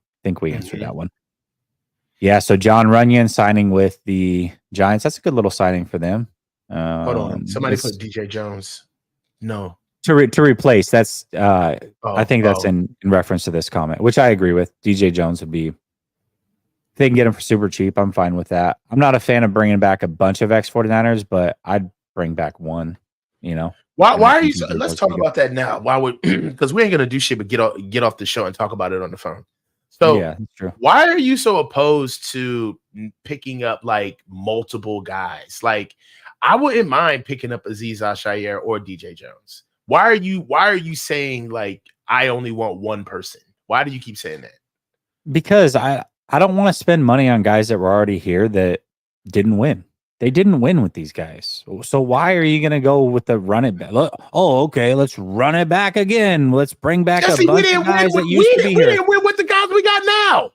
[SPEAKER 2] Yeah, so John Runyon signing with the Giants. That's a good little signing for them.
[SPEAKER 1] Hold on. Somebody put DJ Jones. No.
[SPEAKER 2] To replace. That's I think that's in reference to this comment, which I agree with. DJ Jones would be, if they can get him for super cheap, I'm fine with that. I'm not a fan of bringing back a bunch of ex-49ers, but I'd bring back one, you know.
[SPEAKER 1] Why are you let's talk about that now. Why would because we ain't gonna do shit but get off the show and talk about it on the phone. So
[SPEAKER 2] yeah, that's true.
[SPEAKER 1] Why are you so opposed to picking up like multiple guys? Like I wouldn't mind picking up Azeez Al-Shaair or DJ Jones. Why are you saying like I only want one person? Why do you keep saying that?
[SPEAKER 2] Because I don't want to spend money on guys that were already here that didn't win. They didn't win with these guys. So why are you going to go with the run it back? Oh, okay, let's run it back again. Let's bring back a bunch of guys that used to be here.
[SPEAKER 1] We didn't win with the guys got now.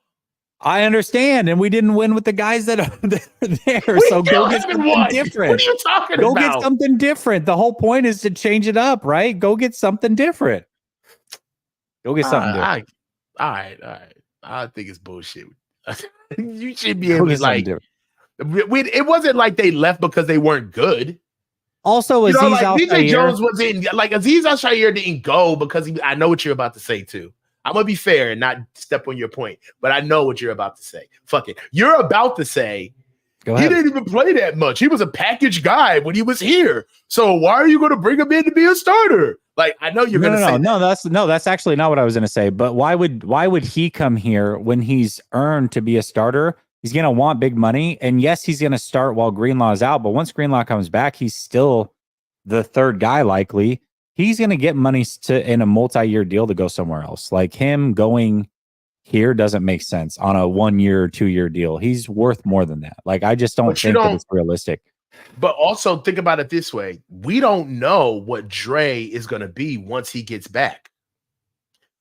[SPEAKER 2] I understand, and we didn't win with the guys that are there.
[SPEAKER 1] We
[SPEAKER 2] So
[SPEAKER 1] still
[SPEAKER 2] go get
[SPEAKER 1] haven't
[SPEAKER 2] something
[SPEAKER 1] won.
[SPEAKER 2] different.
[SPEAKER 1] What are you talking
[SPEAKER 2] Go
[SPEAKER 1] about?
[SPEAKER 2] get something different. The whole point is to change it up, right? Go get something different. Go get something different.
[SPEAKER 1] All right. I think it's bullshit. You should be
[SPEAKER 2] Go
[SPEAKER 1] able
[SPEAKER 2] get
[SPEAKER 1] to
[SPEAKER 2] something
[SPEAKER 1] like.
[SPEAKER 2] different.
[SPEAKER 1] It wasn't like they left because they weren't good.
[SPEAKER 2] Also,
[SPEAKER 1] You know,
[SPEAKER 2] Aziz
[SPEAKER 1] like
[SPEAKER 2] Al
[SPEAKER 1] DJ
[SPEAKER 2] Shaair.
[SPEAKER 1] Jones wasn't like Aziz Al Shaair didn't go because I know what you're about to say too. I'm gonna be fair and not step on your point, but I know what you're about to say. Fuck it. You're about to say
[SPEAKER 2] Go
[SPEAKER 1] he
[SPEAKER 2] ahead.
[SPEAKER 1] didn't even play that much. He was a package guy when he was here. So why are you going to bring him in to be a starter? Like I know you're going to say
[SPEAKER 2] that's actually not what I was going to say. But why would he come here when he's earned to be a starter? He's going to want big money, and yes, he's going to start while Greenlaw is out. But once Greenlaw comes back, he's still the third guy likely. He's going to get money in a multi-year deal to go somewhere else. Like him going here doesn't make sense on a 1 year or 2 year deal. He's worth more than that. Like I just don't think that it's realistic.
[SPEAKER 1] But also think about it this way. We don't know what Dre is going to be once he gets back.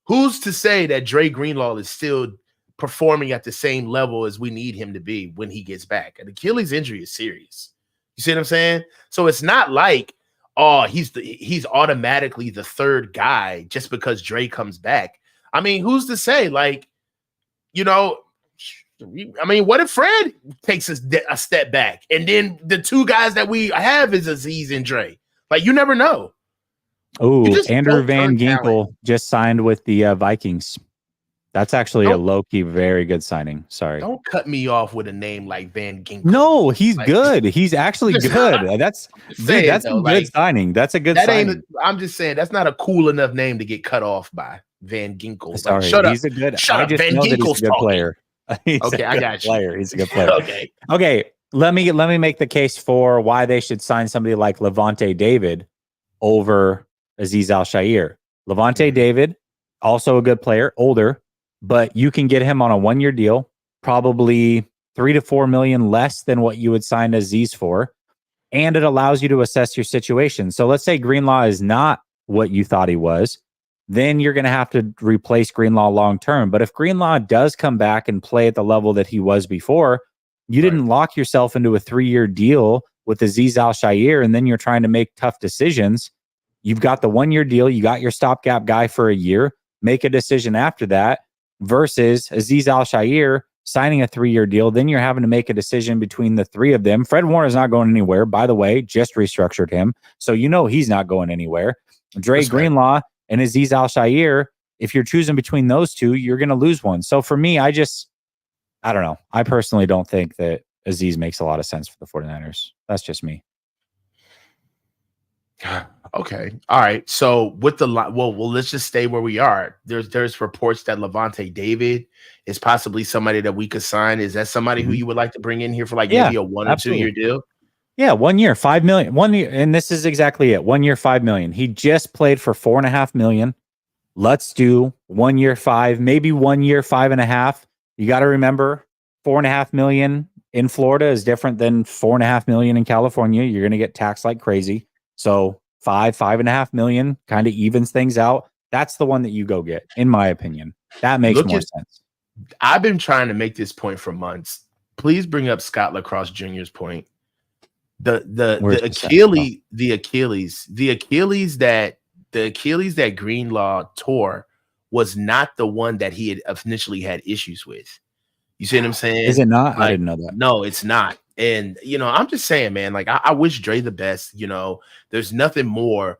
[SPEAKER 1] Who's to say that Dre Greenlaw is still performing at the same level as we need him to be when he gets back? An Achilles injury is serious. You see what I'm saying? So it's not like, oh, he's automatically the third guy just because Dre comes back. I mean, who's to say? Like, you know, I mean, what if Fred takes a step back and then the two guys that we have is Aziz and Dre? Like, you never know.
[SPEAKER 2] Oh, Andrew Van Ginkel just signed with the Vikings. That's actually a low-key very good signing. Sorry.
[SPEAKER 1] Don't cut me off with a name like Van Ginkel.
[SPEAKER 2] No, he's good. He's actually good. That's a good signing. That's a good signing.
[SPEAKER 1] I'm just saying that's not a cool enough name to get cut off by Van Ginkel.
[SPEAKER 2] Sorry,
[SPEAKER 1] shut up.
[SPEAKER 2] He's a good.
[SPEAKER 1] Shut up. Van Ginkel's
[SPEAKER 2] a good player.
[SPEAKER 1] Okay, I got you.
[SPEAKER 2] Player. He's a good player. Okay. Let me make the case for why they should sign somebody like Levante David over Aziz Al Shaair. Levante David, also a good player, older, but you can get him on a 1 year deal, probably $3 to $4 million less than what you would sign Aziz for, and it allows you to assess your situation. So let's say Greenlaw is not what you thought he was. Then you're going to have to replace Greenlaw long term. But if Greenlaw does come back and play at the level that he was before, you didn't lock yourself into a 3 year deal with Aziz Al Shaair, and then you're trying to make tough decisions. You've got the 1 year deal. You got your stopgap guy for a year. Make a decision after that versus Aziz Al Shaair signing a 3 year deal. Then you're having to make a decision between the three of them. Fred Warner is not going anywhere. By the way, just restructured him. So you know he's not going anywhere. Dre Greenlaw and Aziz Al Shaair, if you're choosing between those two, you're going to lose one. So for me, I don't know. I personally don't think that Aziz makes a lot of sense for the 49ers. That's just me.
[SPEAKER 1] Okay. All right. So with the let's just stay where we are. There's reports that Levante David is possibly somebody that we could sign. Is that somebody who you would like to bring in here for like maybe a 1 or 2 year deal?
[SPEAKER 2] Yeah, 1 year, $5 million. 1 year, and this is exactly it. 1 year, $5 million. He just played for $4.5 million. Let's do 1 year, 5, maybe 1 year, 5.5. You got to remember, $4.5 million in Florida is different than $4.5 million in California. You're going to get taxed like crazy. So $5.5 million kind of evens things out. That's the one that you go get, in my opinion. That makes more sense.
[SPEAKER 1] I've been trying to make this point for months. Please bring up Scott Lacrosse Jr.'s point. The Achilles that Greenlaw tore was not the one that he had initially had issues with. You see what I'm saying?
[SPEAKER 2] Is it not?
[SPEAKER 1] Like,
[SPEAKER 2] I didn't know that.
[SPEAKER 1] No, it's not. And I'm just saying, man, like I wish Dre the best. There's nothing more.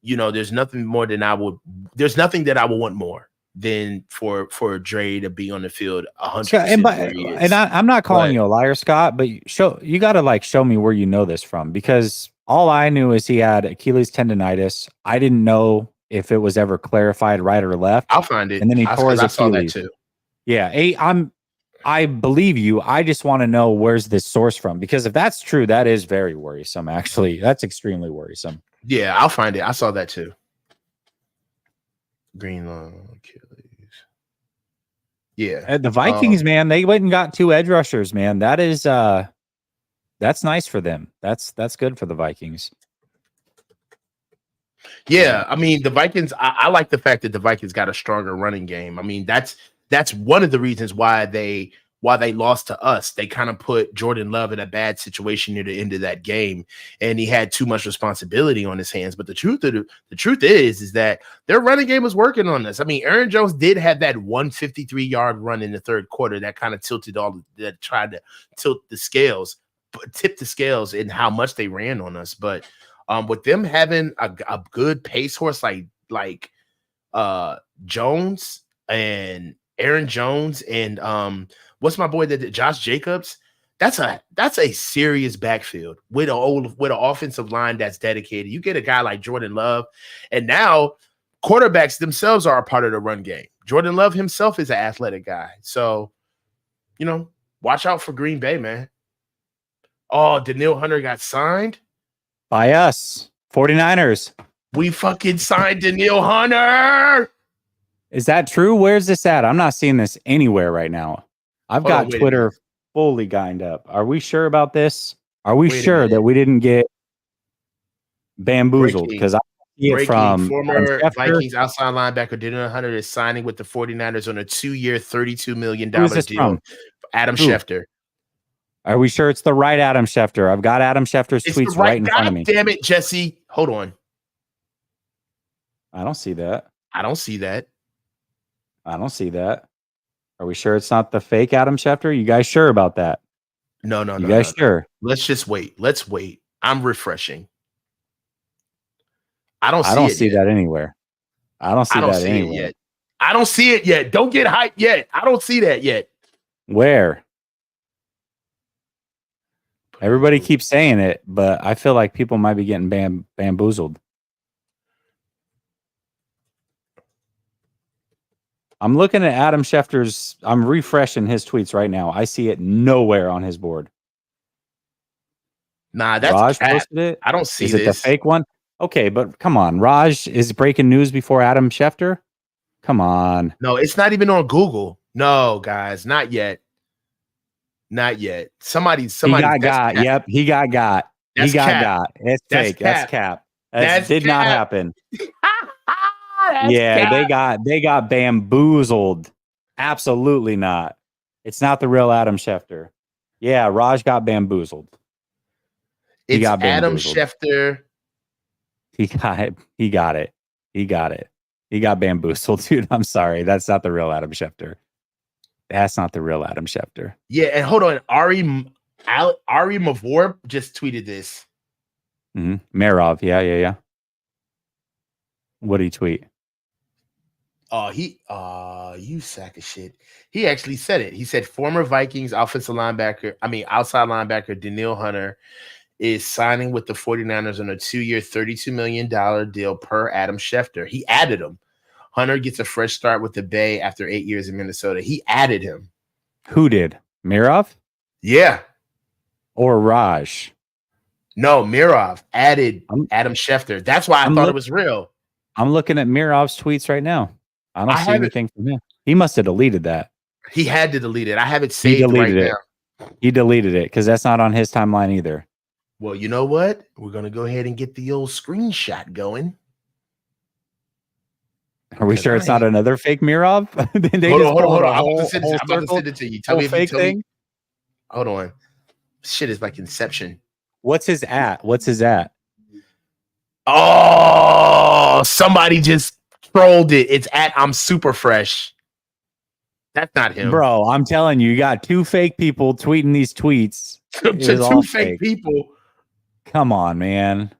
[SPEAKER 1] There's nothing that I would want more than for Dre to be on the field 100%.
[SPEAKER 2] And I'm not calling you a liar, Scott, but you got to show me where you know this from, because all I knew is he had Achilles tendonitis. I didn't know if it was ever clarified right or left.
[SPEAKER 1] I'll find it.
[SPEAKER 2] And then he tore his Achilles.
[SPEAKER 1] I saw that too.
[SPEAKER 2] Yeah, I believe you. I just want to know where's this source from, because if that's true, that is very worrisome. Actually, that's extremely worrisome.
[SPEAKER 1] Yeah, I'll find it. I saw that too. Greenlaw, Achilles. Yeah.
[SPEAKER 2] The Vikings, man, they went and got 2 edge rushers, man. That is that's nice for them. That's good for the Vikings.
[SPEAKER 1] Yeah, I mean, the Vikings, I like the fact that the Vikings got a stronger running game. I mean, that's that's one of the reasons why they lost to us. They kind of put Jordan Love in a bad situation near the end of that game, and he had too much responsibility on his hands. But the truth is that their running game was working on us. I mean, Aaron Jones did have that 153-yard run in the third quarter that kind of tried to tilt the scales, tip the scales in how much they ran on us. But with them having a good pace horse like Jones and Aaron Jones and what's my boy that did Josh Jacobs? That's a serious backfield with an offensive line that's dedicated. You get a guy like Jordan Love, and now quarterbacks themselves are a part of the run game. Jordan Love himself is an athletic guy. So, watch out for Green Bay, man. Oh, Danielle Hunter got signed?
[SPEAKER 2] By us, 49ers.
[SPEAKER 1] We fucking signed Danielle Hunter.
[SPEAKER 2] Is that true? Where's this at? I'm not seeing this anywhere right now. I've got Twitter fully guined up. Are we sure about this? Are we sure that we didn't get bamboozled? Because I see it from
[SPEAKER 1] former Vikings outside linebacker Danielle Hunter is signing with the 49ers on a 2-year, $32 million deal.
[SPEAKER 2] From?
[SPEAKER 1] Adam Schefter.
[SPEAKER 2] Are we sure it's the right Adam Schefter? I've got Adam Schefter's tweets right in front of me.
[SPEAKER 1] Damn it, Jesse. Hold on.
[SPEAKER 2] I don't see that.
[SPEAKER 1] I don't see that.
[SPEAKER 2] Are we sure it's not the fake Adam Schefter? You guys sure about that?
[SPEAKER 1] No.
[SPEAKER 2] You guys sure?
[SPEAKER 1] Let's just wait. Let's wait. I'm refreshing. I don't see
[SPEAKER 2] that anywhere. I don't see that anywhere
[SPEAKER 1] yet. I don't see it yet. Don't get hyped yet. I don't see that yet.
[SPEAKER 2] Where? Everybody keeps saying it, but I feel like people might be getting bamboozled. I'm looking at Adam Schefter's. I'm refreshing his tweets right now. I see it nowhere on his board.
[SPEAKER 1] Nah, that's
[SPEAKER 2] Raj posted it.
[SPEAKER 1] I don't see
[SPEAKER 2] this. Is it the fake one? Okay, but come on. Raj is breaking news before Adam Schefter? Come on.
[SPEAKER 1] No, it's not even on Google. No, guys, not yet. Not yet. Somebody.
[SPEAKER 2] He got. Yep, he got. He got. It's fake. That's cap. That did not happen. They got bamboozled. Absolutely not. It's not the real Adam Schefter. Yeah, Raj got bamboozled.
[SPEAKER 1] It's Adam Schefter.
[SPEAKER 2] He got it. He got bamboozled, dude. I'm sorry. That's not the real Adam Schefter. That's not the real Adam Schefter.
[SPEAKER 1] Yeah, and hold on. Ari Mavor just tweeted this.
[SPEAKER 2] Marov. Yeah. What did he tweet?
[SPEAKER 1] You sack of shit. He actually said it. He said former Vikings outside linebacker Danielle Hunter is signing with the 49ers on a 2-year, $32 million deal per Adam Schefter. He added him. Hunter gets a fresh start with the Bay after 8 years in Minnesota. He added him.
[SPEAKER 2] Who did? Mirov?
[SPEAKER 1] Yeah.
[SPEAKER 2] Or Raj?
[SPEAKER 1] No, Mirov added Adam Schefter. That's why I thought it was real.
[SPEAKER 2] I'm looking at Mirov's tweets right now. I don't see anything from him. He must have deleted that.
[SPEAKER 1] He had to delete it. I have it saved right now.
[SPEAKER 2] He deleted it because that's not on his timeline either.
[SPEAKER 1] Well, you know what? We're going to go ahead and get the old screenshot going.
[SPEAKER 2] Are we sure it's not another fake Mirov?
[SPEAKER 1] Hold on. I'm about to send it to you. Tell me if
[SPEAKER 2] fake thing.
[SPEAKER 1] Hold on. Shit is like Inception.
[SPEAKER 2] What's his at?
[SPEAKER 1] Oh, somebody just trolled it. It's at I'm super fresh. That's not him.
[SPEAKER 2] Bro, I'm telling you, you got two fake people tweeting these tweets.
[SPEAKER 1] Two fake people.
[SPEAKER 2] Come on, man.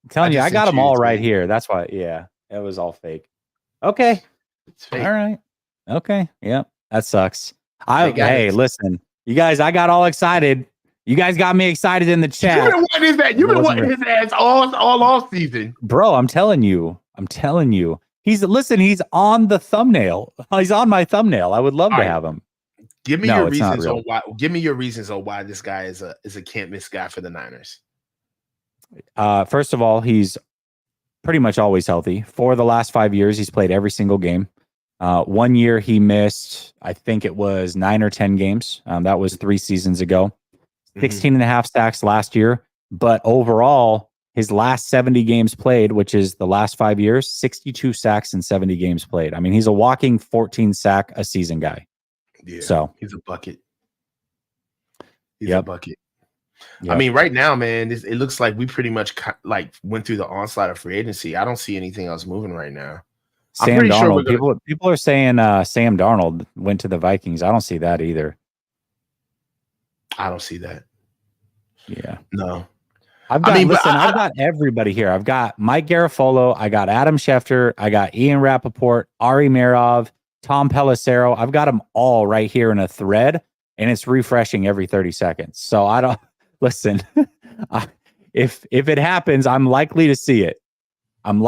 [SPEAKER 2] I'm telling you, I got them all right here. That's why, yeah, it was all fake. Okay.
[SPEAKER 1] It's fake.
[SPEAKER 2] All right. Okay. Yep. That sucks. Hey, listen, you guys, I got all excited. You guys got me excited in the chat.
[SPEAKER 1] You've been wanting that. You've been wanting his ass all off season.
[SPEAKER 2] Bro, I'm telling you. He's on the thumbnail. He's on my thumbnail. I would love to have him.
[SPEAKER 1] Give me your reasons on why. Give me your reasons on why this guy is a can't miss guy for the Niners.
[SPEAKER 2] First of all, he's pretty much always healthy. For the last 5 years, he's played every single game. 1 year he missed, I think it was 9 or 10 games. That was 3 seasons ago. 16 and a half sacks last year. But overall, his last 70 games played, which is the last 5 years, 62 sacks in 70 games played. I mean, he's a walking 14 sack a season guy.
[SPEAKER 1] Yeah,
[SPEAKER 2] so
[SPEAKER 1] he's a bucket. He's a
[SPEAKER 2] yep.
[SPEAKER 1] bucket.
[SPEAKER 2] Yep.
[SPEAKER 1] I mean, right now, man, it looks like we pretty much like went through the onslaught of free agency. I don't see anything else moving right now.
[SPEAKER 2] Sam
[SPEAKER 1] I'm pretty
[SPEAKER 2] Darnold.
[SPEAKER 1] sure we're gonna...
[SPEAKER 2] People are saying Sam Darnold went to the Vikings. I don't see that either.
[SPEAKER 1] I don't see that.
[SPEAKER 2] Yeah.
[SPEAKER 1] No.
[SPEAKER 2] I've got everybody here. I've got Mike Garafolo. I got Adam Schefter. I got Ian Rappaport, Ari Merov, Tom Pelissero. I've got them all right here in a thread, and it's refreshing every 30 seconds. So I don't listen. If it happens, I'm likely to see it. I'm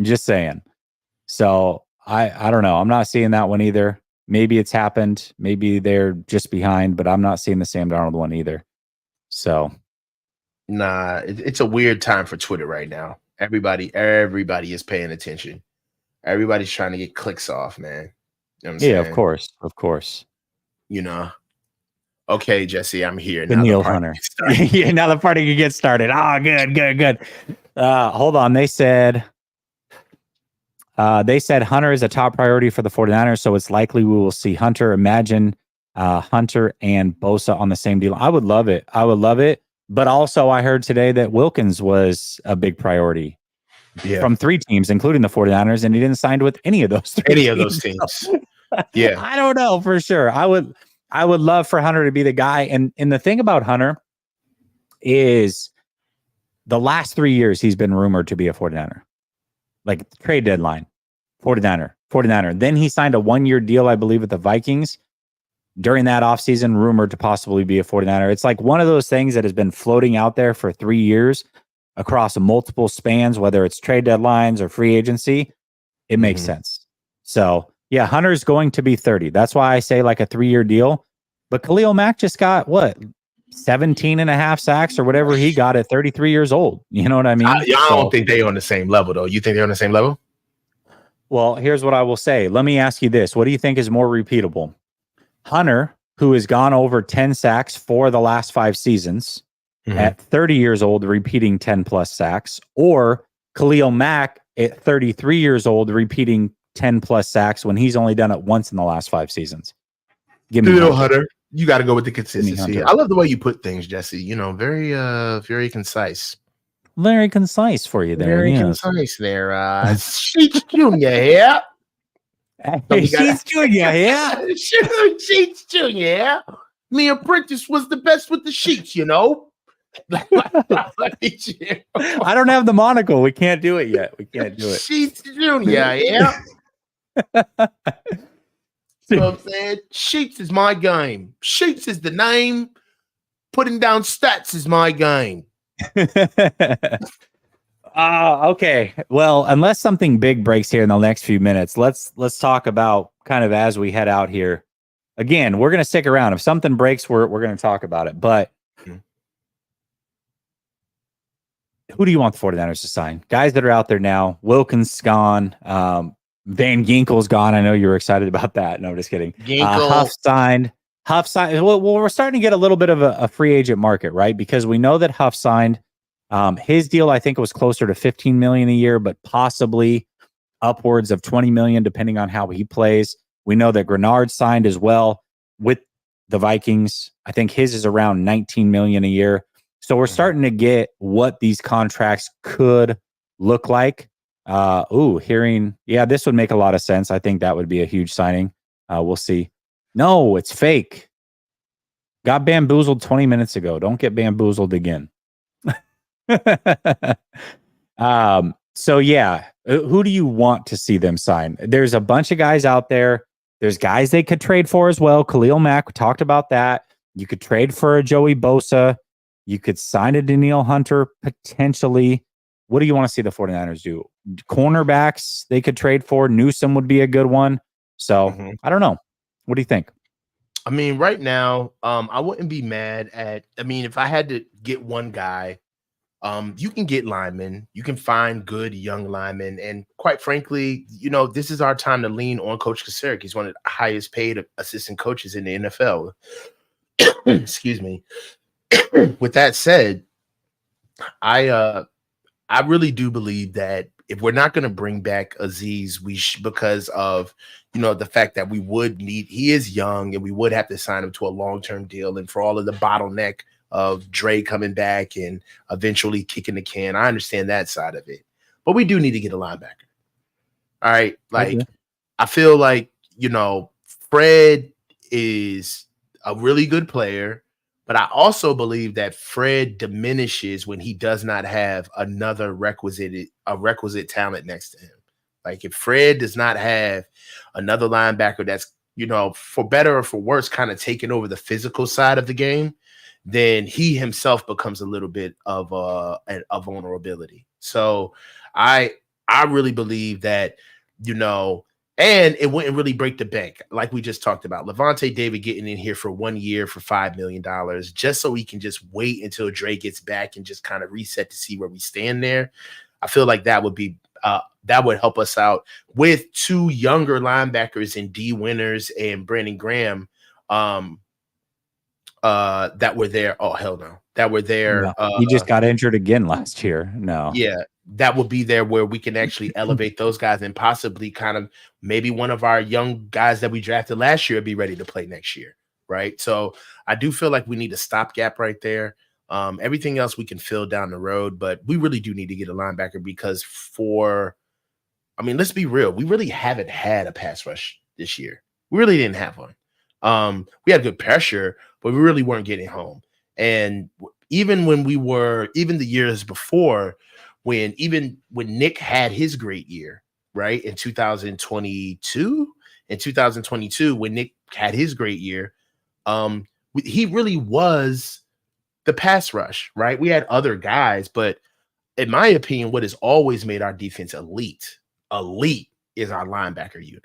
[SPEAKER 2] just saying. So I don't know. I'm not seeing that one either. Maybe it's happened. Maybe they're just behind, but I'm not seeing the Sam Darnold one either. So.
[SPEAKER 1] Nah, it's a weird time for Twitter right now. Everybody is paying attention. Everybody's trying to get clicks off, man. You know what I'm saying?
[SPEAKER 2] Of course.
[SPEAKER 1] You know. Okay, Jesse, I'm here.
[SPEAKER 2] The Neil Hunter. Yeah, now the party can get started. Oh, good. Hold on. They said Hunter is a top priority for the 49ers, so it's likely we will see Hunter. Imagine Hunter and Bosa on the same deal. I would love it. But also, I heard today that Wilkins was a big priority from 3 teams, including the 49ers, and he didn't sign with any of those teams. Yeah. I don't know for sure. I would love for Hunter to be the guy. And the thing about Hunter is the last 3 years he's been rumored to be a 49er. Like trade deadline, 49er. Then he signed a 1-year deal, I believe, with the Vikings. During that offseason, rumored to possibly be a 49er. It's like one of those things that has been floating out there for 3 years across multiple spans, whether it's trade deadlines or free agency. It makes sense. So, yeah, Hunter's going to be 30. That's why I say like a 3-year deal. But Khalil Mack just got, 17 and a half sacks or whatever he got at 33 years old. You know what I mean?
[SPEAKER 1] I don't think they're on the same level, though. You think they're on the same level?
[SPEAKER 2] Well, here's what I will say. Let me ask you this. What do you think is more repeatable? Hunter, who has gone over 10 sacks for the last 5 seasons at 30 years old, repeating 10 plus sacks, or Khalil Mack at 33 years old, repeating 10 plus sacks when he's only done it once in the last 5 seasons.
[SPEAKER 1] Give me Hunter. You got to go with the consistency. I love the way you put things, Jesse. You know, very, very concise.
[SPEAKER 2] Very concise for you there.
[SPEAKER 1] Very concise there. Sheets Jr. here.
[SPEAKER 2] Sheets Jr. here.
[SPEAKER 1] Sheets Jr. here. Me and Prentice was the best with the sheets, you know.
[SPEAKER 2] I don't have the monocle. We can't do it yet.
[SPEAKER 1] Sheets Jr. Yeah. You know what I'm saying? Sheets is my game. Sheets is the name. Putting down stats is my game.
[SPEAKER 2] Okay. Well, unless something big breaks here in the next few minutes, let's talk about kind of as we head out here. Again, we're going to stick around. If something breaks, we're going to talk about it. But who do you want the 49ers to sign? Guys that are out there now. Wilkins gone. Van Ginkel's gone. I know you were excited about that. No, I'm just kidding. Huff signed. Well, we're starting to get a little bit of a free agent market, right? Because we know that Huff signed. His deal, I think, was closer to $15 million a year, but possibly upwards of $20 million, depending on how he plays. We know that Grenard signed as well with the Vikings. I think his is around $19 million a year. So we're starting to get what these contracts could look like. This would make a lot of sense. I think that would be a huge signing. We'll see. No, it's fake. Got bamboozled 20 minutes ago. Don't get bamboozled again. So yeah, who do you want to see them sign? There's a bunch of guys out there. There's guys they could trade for as well. Khalil Mack, we talked about that. You could trade for a Joey Bosa. You could sign a Danielle Hunter potentially. What do you want to see the 49ers do? Cornerbacks they could trade for. Newsome would be a good one. So I don't know. What do you think?
[SPEAKER 1] I mean, right now, I wouldn't be mad at. I mean, if I had to get one guy, you can get linemen. You can find good young linemen, and quite frankly, you know, this is our time to lean on Coach Kasarik. He's one of the highest paid assistant coaches in the NFL. Excuse me. With that said, I really do believe that if we're not going to bring back Aziz, because of the fact that we would need he is young and we would have to sign him to a long-term deal, and for all of the bottleneck of Dre coming back and eventually kicking the can. I understand that side of it, but we do need to get a linebacker. All right, like I feel like Fred is a really good player. But I also believe that Fred diminishes when he does not have another requisite talent next to him. Like if Fred does not have another linebacker that's, for better or for worse, kind of taking over the physical side of the game, then he himself becomes a little bit of a vulnerability. So I really believe that, and it wouldn't really break the bank. Like we just talked about, Levante David getting in here for 1 year for $5 million, just so we can just wait until Dre gets back and just kind of reset to see where we stand there. I feel like that would be that would help us out with two younger linebackers in D Winters and Brandon Graham that were there. Oh, hell no. That were there.
[SPEAKER 2] No, he just got injured again last year. No.
[SPEAKER 1] Yeah, that would be there where we can actually elevate those guys and possibly kind of maybe one of our young guys that we drafted last year be ready to play next year, right? So I do feel like we need a stopgap right there. Everything else we can fill down the road, but we really do need to get a linebacker because let's be real. We really haven't had a pass rush this year. We really didn't have one. We had good pressure, but we really weren't getting home. And even the years before, when Nick had his great year, right, in 2022, when Nick had his great year, he really was the pass rush, right? We had other guys, but in my opinion, what has always made our defense elite is our linebacker unit.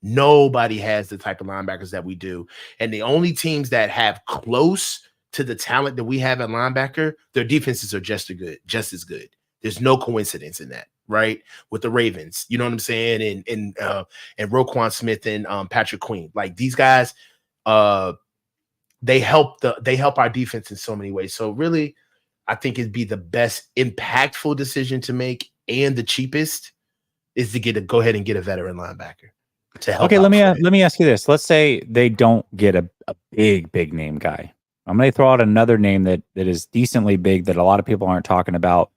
[SPEAKER 1] Nobody has the type of linebackers that we do. And the only teams that have close to the talent that we have at linebacker, their defenses are just as good. There's no coincidence in that, right? With the Ravens, you know what I'm saying? And Roquan Smith and Patrick Queen. Like these guys, they help our defense in so many ways. So really, I think it'd be the best impactful decision to make and the cheapest is to go ahead and get a veteran linebacker to help.
[SPEAKER 2] Okay, let me ask you this. Let's say they don't get a big name guy. I'm going to throw out another name that is decently big that a lot of people aren't talking about.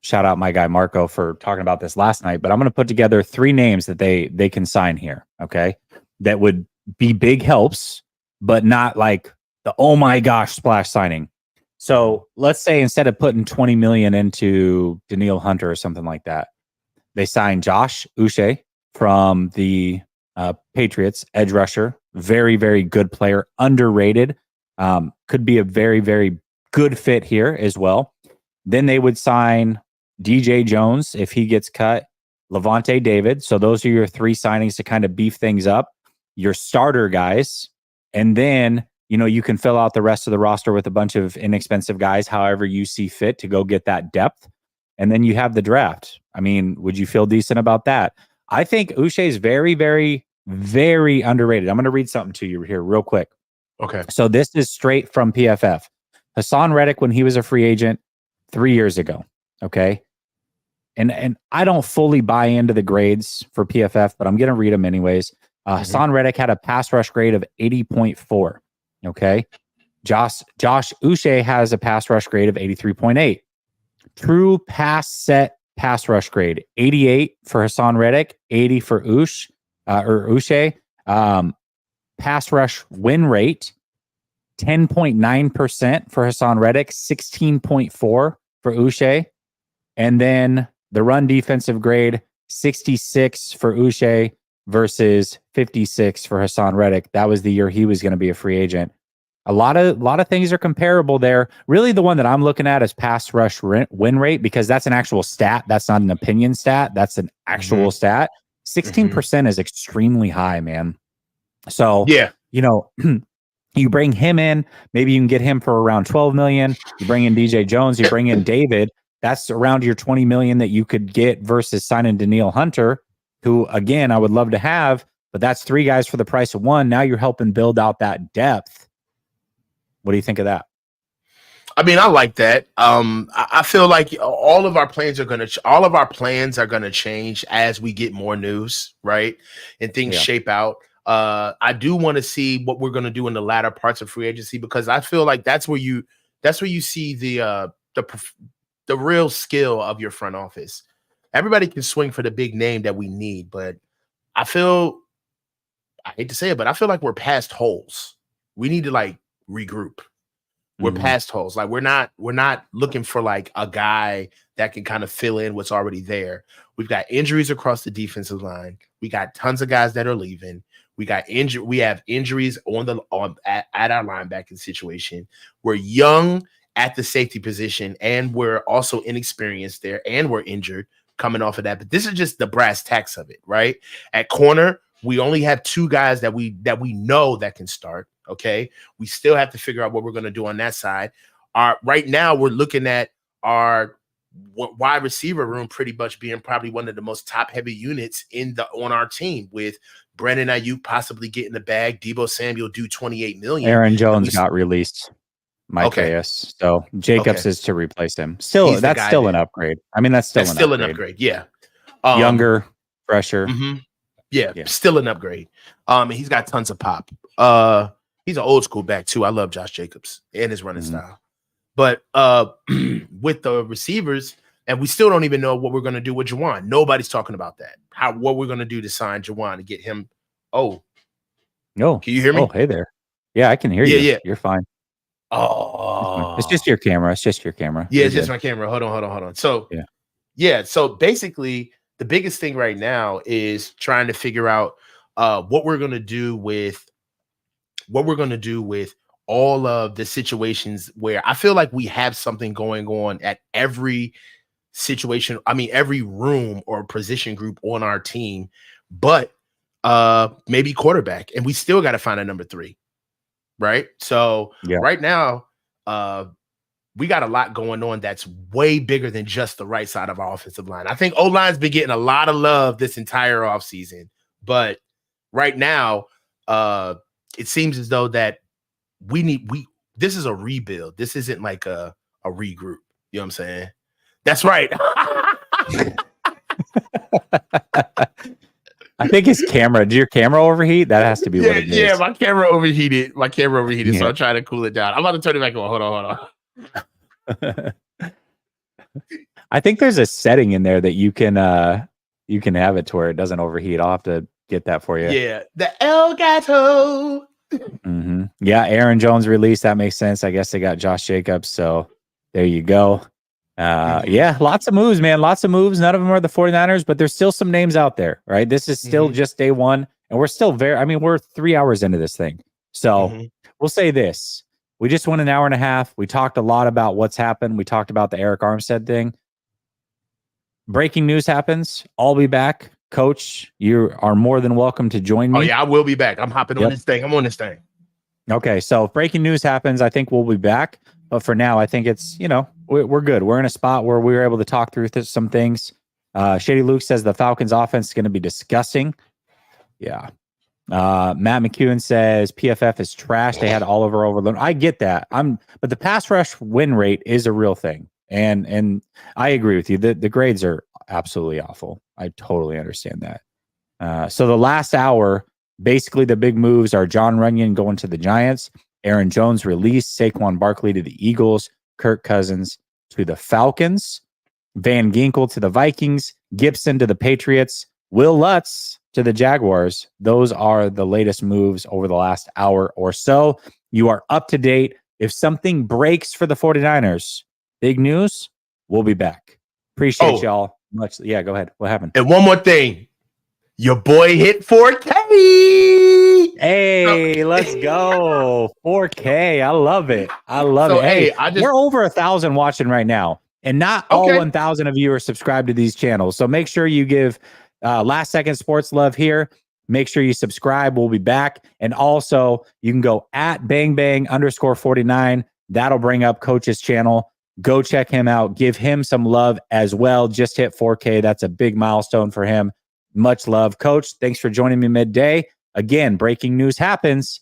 [SPEAKER 2] Shout out my guy Marco for talking about this last night. But I'm going to put together 3 names that they can sign here. Okay, that would be big helps, but not like the oh my gosh splash signing. So let's say instead of putting 20 million into Daniil Hunter or something like that, they signed Josh Uche from the Patriots, edge rusher, very, very good player, underrated. Could be a very, very good fit here as well. Then they would sign DJ Jones if he gets cut, Levante David. So those are your 3 signings to kind of beef things up, your starter guys. And then, you can fill out the rest of the roster with a bunch of inexpensive guys, however you see fit to go get that depth. And then you have the draft. I mean, would you feel decent about that? I think Uche is very, very, very underrated. I'm going to read something to you here real quick.
[SPEAKER 1] Okay.
[SPEAKER 2] So this is straight from PFF. Hassan Reddick, when he was a free agent 3 years ago. Okay. And I don't fully buy into the grades for PFF, but I'm going to read them anyways. Hassan Reddick had a pass rush grade of 80.4. Okay. Josh Uche has a pass rush grade of 83.8. True pass set pass rush grade 88 for Hassan Reddick, 80 for Uche. Pass rush win rate 10.9% for Hassan Reddick, 16.4 for Uche. And then the run defensive grade 66 for Uche versus 56 for Hassan Reddick. That was the year he was going to be a free agent. A lot of things are comparable there. Really, the one that I'm looking at is pass rush win rate because that's an actual stat. That's not an opinion stat. That's an actual stat. 16% is extremely high, man. So,
[SPEAKER 1] yeah,
[SPEAKER 2] you bring him in, maybe you can get him for around 12 million. You bring in DJ Jones, you bring in David. That's around your 20 million that you could get versus signing Daniil Hunter, who, again, I would love to have, but that's 3 guys for the price of 1. Now you're helping build out that depth. What do you think of that?
[SPEAKER 1] I mean, I like that. I feel like all of our plans are gonna change as we get more news, right? And things
[SPEAKER 2] Yeah.
[SPEAKER 1] shape out. I do want to see what we're gonna do in the latter parts of free agency because I feel like that's where you see the real skill of your front office. Everybody can swing for the big name that we need, but I feel I hate to say it, but I feel like we're past holes. We need to like regroup. We're
[SPEAKER 2] Mhm.
[SPEAKER 1] past holes. Like we're not looking for like a guy that can kind of fill in what's already there. We've got injuries across the defensive line. We got tons of guys that are leaving. We have injuries at our linebacking situation. We're young at the safety position, and we're also inexperienced there, and we're injured coming off of that. But this is just the brass tacks of it, right? At corner, we only have two guys that we know that can start. Okay. We still have to figure out what we're going to do on that side. Right now, we're looking at our wide receiver room pretty much being probably one of the most top heavy units on our team, with Brandon Ayuk possibly getting the bag, Debo Samuel due 28 million.
[SPEAKER 2] Aaron
[SPEAKER 1] And
[SPEAKER 2] Jones got released. Mike
[SPEAKER 1] okay,
[SPEAKER 2] Reyes. So Jacobs
[SPEAKER 1] okay,
[SPEAKER 2] is to replace him.
[SPEAKER 1] he's the
[SPEAKER 2] That's
[SPEAKER 1] guy
[SPEAKER 2] still an
[SPEAKER 1] then.
[SPEAKER 2] upgrade. I mean, that's still
[SPEAKER 1] That's
[SPEAKER 2] an
[SPEAKER 1] still an
[SPEAKER 2] upgrade.
[SPEAKER 1] upgrade. Yeah.
[SPEAKER 2] Younger, fresher.
[SPEAKER 1] Mhm. Yeah,
[SPEAKER 2] Yeah.
[SPEAKER 1] still an upgrade. And he's got tons of pop. He's an old school back too. I love Josh Jacobs and his running style. But with the receivers, and we still don't even know what we're going to do with Juwan. Nobody's talking about that. What we're going to do to sign Juwan and get him. Oh,
[SPEAKER 2] Oh,
[SPEAKER 1] can you hear me?
[SPEAKER 2] oh, hey there. Yeah, I can hear
[SPEAKER 1] Yeah,
[SPEAKER 2] you.
[SPEAKER 1] yeah.
[SPEAKER 2] You're fine. It's just
[SPEAKER 1] Oh,
[SPEAKER 2] your camera. It's just your camera.
[SPEAKER 1] yeah.
[SPEAKER 2] You're
[SPEAKER 1] It's just
[SPEAKER 2] good.
[SPEAKER 1] my camera. Hold on. So,
[SPEAKER 2] Yeah.
[SPEAKER 1] yeah. So basically, the biggest thing right now is trying to figure out what we're going to do with all of the situations where I feel like we have something going on at every situation. I mean, every room or position group on our team, but maybe quarterback, and we still got to find a number 3, right? So
[SPEAKER 2] Yeah.
[SPEAKER 1] right now, we got a lot going on that's way bigger than just the right side of our offensive line. I think O-line's been getting a lot of love this entire offseason, but right now, it seems as though that this is a rebuild. This isn't like a regroup. You know what I'm saying? That's right.
[SPEAKER 2] I think his camera. Did your camera overheat? That has to be what it is.
[SPEAKER 1] Yeah, my camera overheated.
[SPEAKER 2] Yeah.
[SPEAKER 1] So I'm trying to cool it down. I'm about to turn it back on. Hold on.
[SPEAKER 2] I think there's a setting in there that you can have it to where it doesn't overheat. I'll have to get that for you.
[SPEAKER 1] Yeah, the El Gato.
[SPEAKER 2] Yeah, Aaron Jones released. That makes sense. I guess they got Josh Jacobs. So there you go. Yeah, lots of moves, man. Lots of moves. None of them are the 49ers, but there's still some names out there, right? This is still just day one. And we're still we're 3 hours into this thing. So we'll say this. We just went an hour and a half. We talked a lot about what's happened. We talked about the Eric Armstead thing. Breaking news happens. I'll be back. Coach, you are more than welcome to join me.
[SPEAKER 1] Oh, yeah, I will be back. I'm hopping on this thing. I'm on this thing.
[SPEAKER 2] Okay, so if breaking news happens, I think we'll be back. But for now, I think it's, we're good. We're in a spot where we were able to talk through some things. Shady Luke says the Falcons offense is going to be disgusting. Yeah. Matt McEwen says PFF is trash. They had Oliver Overload. I get that. But the pass rush win rate is a real thing. And I agree with you. The grades are absolutely awful. I totally understand that. So the last hour, basically the big moves are John Runyon going to the Giants, Aaron Jones released, Saquon Barkley to the Eagles, Kirk Cousins to the Falcons, Van Ginkel to the Vikings, Gibson to the Patriots, Will Lutz to the Jaguars. Those are the latest moves over the last hour or so. You are up to date. If something breaks for the 49ers, big news, we'll be back. Appreciate y'all much. Yeah, go ahead. What happened?
[SPEAKER 1] And one more thing. Your boy hit 4K.
[SPEAKER 2] Hey, let's go. 4K. I love it. I love it. Hey, we're over 1,000 watching right now. And not all 1,000 of you are subscribed to these channels. So make sure you give Last Second Sports love here. Make sure you subscribe. We'll be back. And also, you can go at @bangbang_49. That'll bring up Coach's channel. Go check him out. Give him some love as well. Just hit 4K. That's a big milestone for him. Much love, Coach. Thanks for joining me midday. Again, breaking news happens.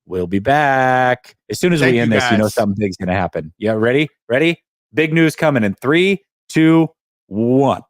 [SPEAKER 2] We'll be back. As soon as
[SPEAKER 1] Thank
[SPEAKER 2] we
[SPEAKER 1] you,
[SPEAKER 2] end this, you know
[SPEAKER 1] guys.
[SPEAKER 2] something big's going to happen. Yeah, ready? Ready? Big news coming in 3, 2, 1.